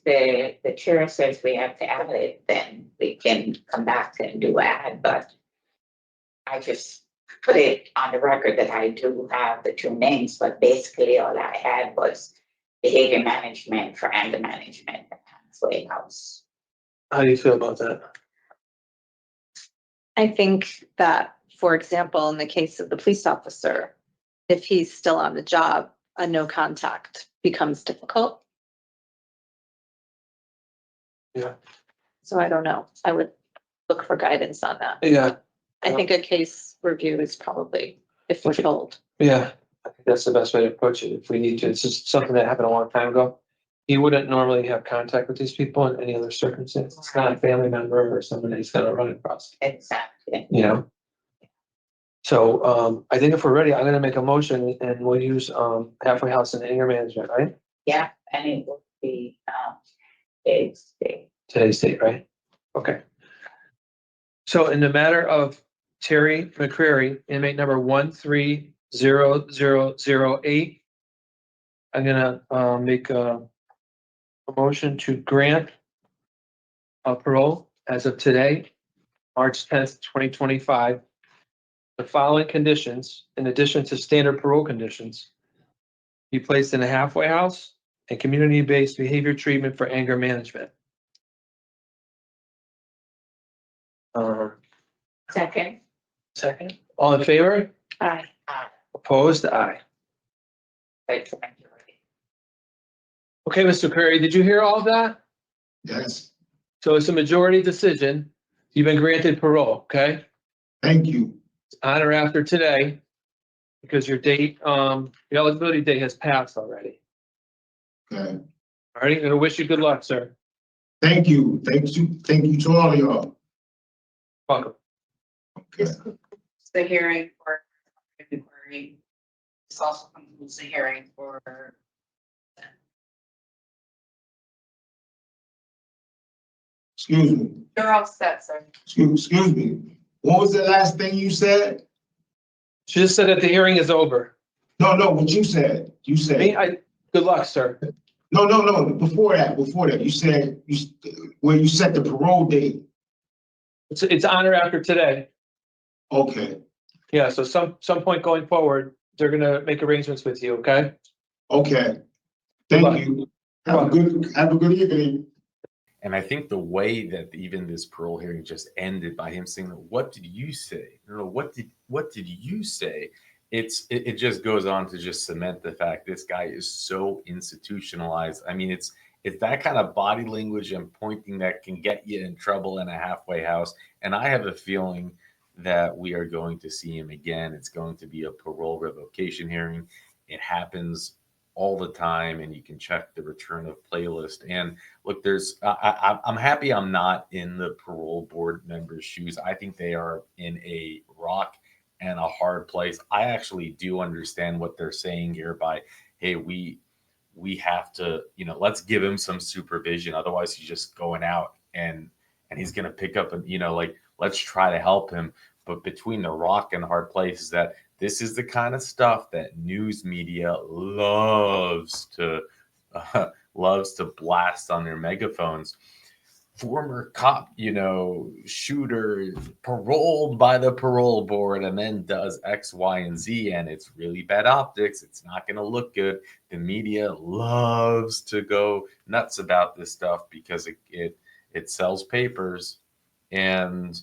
the chair says we have to add it, then we can come back and do add, but I just put it on the record that I do have the 2 names, but basically all I had was behavior management for anger management at halfway house. how do you feel about that? I think that for example, in the case of the police officer, if he's still on the job, a no contact becomes difficult. Yeah. So I don't know. I would look for guidance on that. Yeah, I think a case review is probably, if we're told. yeah, I think that's the best way to approach it if we need to. It's just something that happened a long time ago. He wouldn't normally have contact with these people in any other circumstance. It's not a family member or someone that he's gonna run across, Exactly. you know? So, I think if we're ready, I'm gonna make a motion and we'll use, halfway house and anger management, right? Yeah, and it would be, it's, Today's date, right? Okay. So in the matter of Terry McCrary, inmate number 130008, I'm gonna make a motion to grant a parole as of today, March 10th, 2025. The following conditions, in addition to standard parole conditions, be placed in a halfway house and community-based behavior treatment for anger management. second. Second, all in favor? Aye. Opposed? Aye. Right. Okay, Mr. Curry, did you hear all of that? Yes, So it's a majority decision. You've been granted parole, okay? thank you. On or after today, because your date, your eligibility date has passed already. Okay, All right, I'm gonna wish you good luck, sir. thank you to all of y'all. Welcome. Okay. The hearing for inquiry. This also concludes the hearing for. Excuse me, You're all set, sir. excuse me. What was the last thing you said? She just said that the hearing is over. No, what you said. You said, Good luck, sir. no, before that, you said, where you set the parole date. It's on or after today. Okay, Yeah, so some point going forward, they're gonna make arrangements with you, okay? okay. Good luck. Thank you. Have a good evening. And I think the way that even this parole hearing just ended by him saying, "What did you say?" No, what did you say? It just goes on to just cement the fact this guy is so institutionalized. I mean, it's that kind of body language and pointing that can get you in trouble in a halfway house. And I have a feeling that we are going to see him again. It's going to be a parole revocation hearing. It happens all the time, and you can check the return of playlist. And look, I'm happy I'm not in the parole board members' shoes. I think they are in a rock and a hard place. I actually do understand what they're saying here by, hey, we have to, let's give him some supervision. Otherwise, he's just going out and he's going to pick up and, let's try to help him. But between the rock and hard place is that this is the kind of stuff that news media loves to blast on their megaphones. Former cop, shooter paroled by the parole board and then does X, Y, and Z, and it's really bad optics. It's not going to look good. The media loves to go nuts about this stuff because it sells papers. And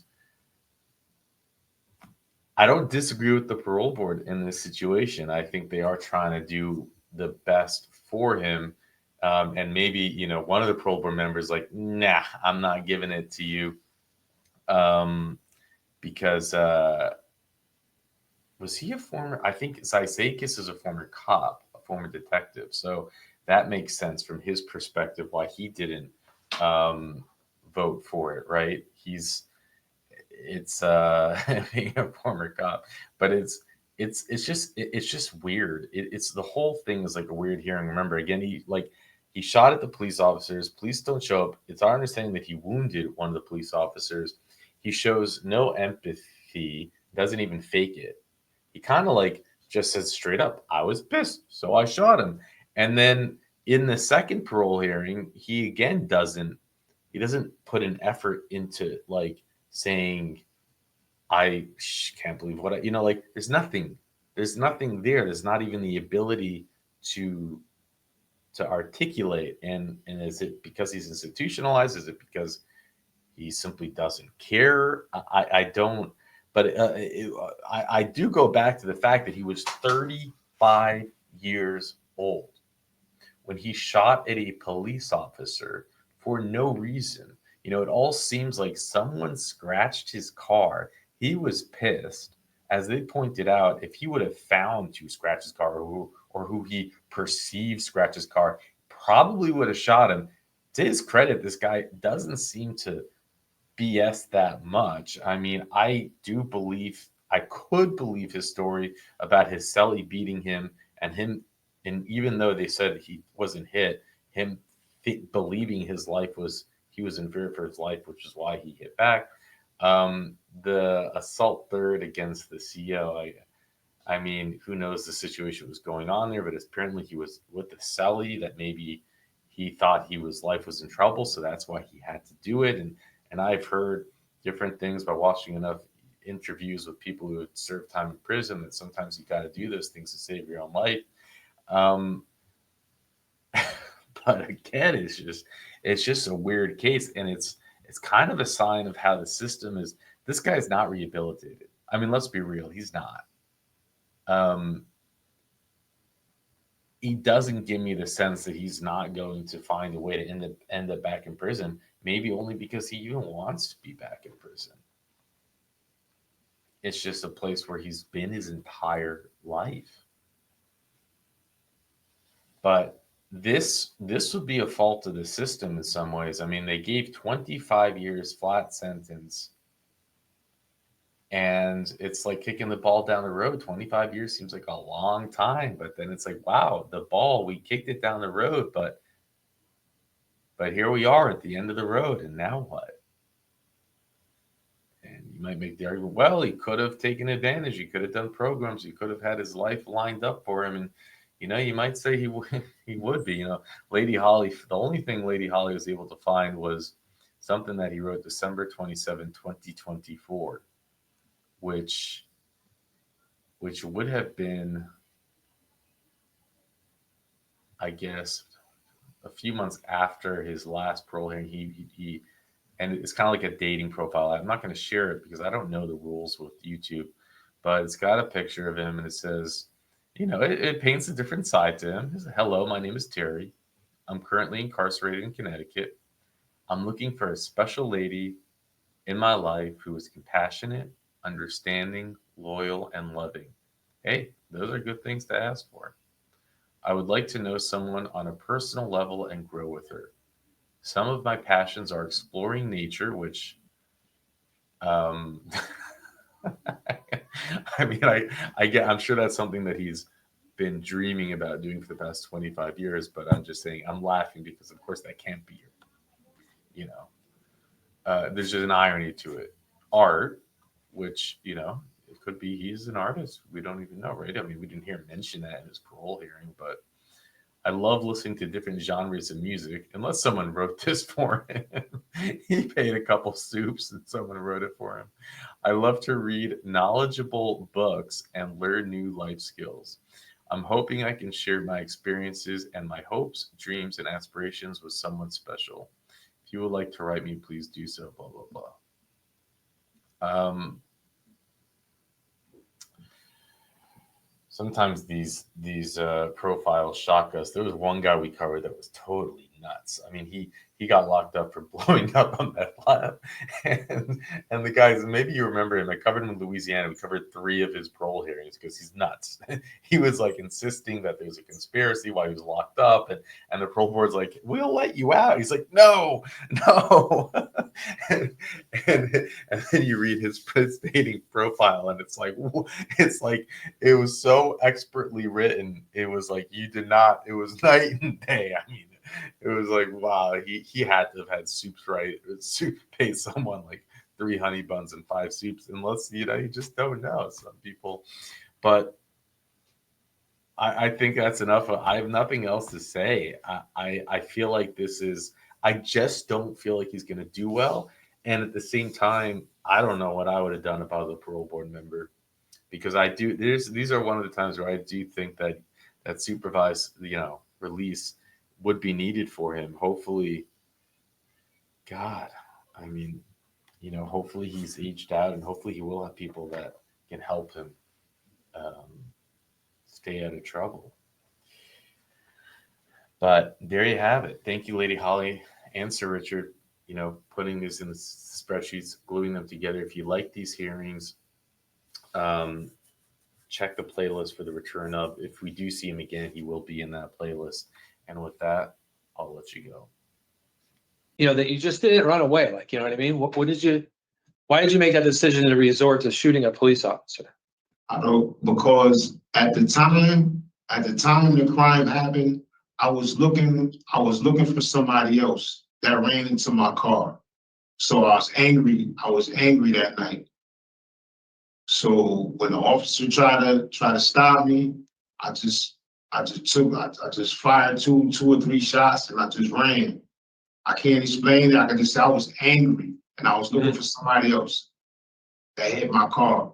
I don't disagree with the parole board in this situation. I think they are trying to do the best for him. And maybe, one of the parole board members like, nah, I'm not giving it to you. Because was he a former, I think Zysakis is a former cop, a former detective. So that makes sense from his perspective why he didn't vote for it, right? It's being a former cop, but it's just weird. It's the whole thing is like a weird hearing. Remember, again, he shot at the police officers. Police don't show up. It's our understanding that he wounded one of the police officers. He shows no empathy, doesn't even fake it. He kind of just says straight up, I was pissed, so I shot him. And then in the second parole hearing, he again doesn't put an effort into saying, I can't believe what there's nothing there. There's not even the ability to articulate. And is it because he's institutionalized? Is it because he simply doesn't care? I don't, But I do go back to the fact that he was 35 years old when he shot at a police officer for no reason. You know, it all seems like someone scratched his car. He was pissed. As they pointed out, if he would have found who scratched his car or who he perceived scratched his car, probably would have shot him. To his credit, this guy doesn't seem to BS that much. I mean, I could believe his story about his cellie beating him and him, and even though they said he wasn't hit, him believing he was in fear for his life, which is why he hit back. The assault third against the CEO, I mean, who knows the situation was going on there, but apparently he was with the cellie that maybe he thought his life was in trouble, so that's why he had to do it. And I've heard different things by watching enough interviews with people who had served time in prison that sometimes you got to do those things to save your own life. But again, it's just a weird case, and it's kind of a sign of how the system is. This guy's not rehabilitated. I mean, let's be real, he's not. He doesn't give me the sense that he's not going to find a way to end up back in prison. Maybe only because he even wants to be back in prison. It's just a place where he's been his entire life. But this would be a fault of the system in some ways. I mean, they gave 25 years flat sentence, and it's like kicking the ball down the road. 25 years seems like a long time, but then it's like, wow, we kicked it down the road, but here we are at the end of the road, and now what? And you might make the argument, well, he could have taken advantage. He could have done programs. He could have had his life lined up for him. And, you know, you might say he would be. You know, Lady Holly, the only thing Lady Holly was able to find was something that he wrote December 27, 2024, which would have been, I guess, a few months after his last parole hearing. He and it's kind of like a dating profile. I'm not going to share it because I don't know the rules with YouTube, but it's got a picture of him and it says, you know, it paints a different side to him. It says, hello, my name is Terry. I'm currently incarcerated in Connecticut. I'm looking for a special lady in my life who is compassionate, understanding, loyal, and loving. Hey, those are good things to ask for. I would like to know someone on a personal level and grow with her. Some of my passions are exploring nature, which, I mean, I'm sure that's something that he's been dreaming about doing for the past 25 years, but I'm just saying, I'm laughing because, of course, that can't be, you know, there's just an irony to it. Art, which, you know, it could be he's an artist. We don't even know, right? I mean, we didn't hear him mention that in his parole hearing, but I love listening to different genres of music, unless someone wrote this for him. He paid a couple soups and someone wrote it for him. I love to read knowledgeable books and learn new life skills. I'm hoping I can share my experiences and my hopes, dreams, and aspirations with someone special. If you would like to write me, please do so, blah, blah, blah. Sometimes these profiles shock us. There was one guy we covered that was totally nuts. I mean, he got locked up for blowing up a meth lab, and the guys, maybe you remember him. I covered him in Louisiana. We covered 3 of his parole hearings because he's nuts. He was like insisting that there's a conspiracy while he was locked up, and the parole board's like, "We'll let you out." He's like, "No." and then you read his dating profile, and it's like it was so expertly written. It was like it was night and day. I mean, it was like, wow, he had to have had soups, right? Soup pay someone like 3 honey buns and 5 soups, unless, you know, you just don't know some people. But I think that's enough. I have nothing else to say. I feel like I just don't feel like he's going to do well. And at the same time, I don't know what I would have done if I was a parole board member. Because these are one of the times where I do think that supervised, you know, release would be needed for him. Hopefully, God, I mean, you know, hopefully he's aged out, and hopefully he will have people that can help him stay out of trouble. But there you have it. Thank you, Lady Holly and Sir Richard, you know, putting these in the spreadsheets, gluing them together. If you like these hearings, check the playlist for the return of. If we do see him again, he will be in that playlist. And with that, I'll let you go. You know, that you just didn't run away, like, you know what I mean? Why did you make that decision to resort to shooting a police officer? I don't, because at the time the crime happened, I was looking for somebody else that ran into my car. So I was angry that night. So when the officer tried to stop me, I just fired two or three shots and I just ran. I can't explain it. I can just say I was angry and I was looking for somebody else that hit my car.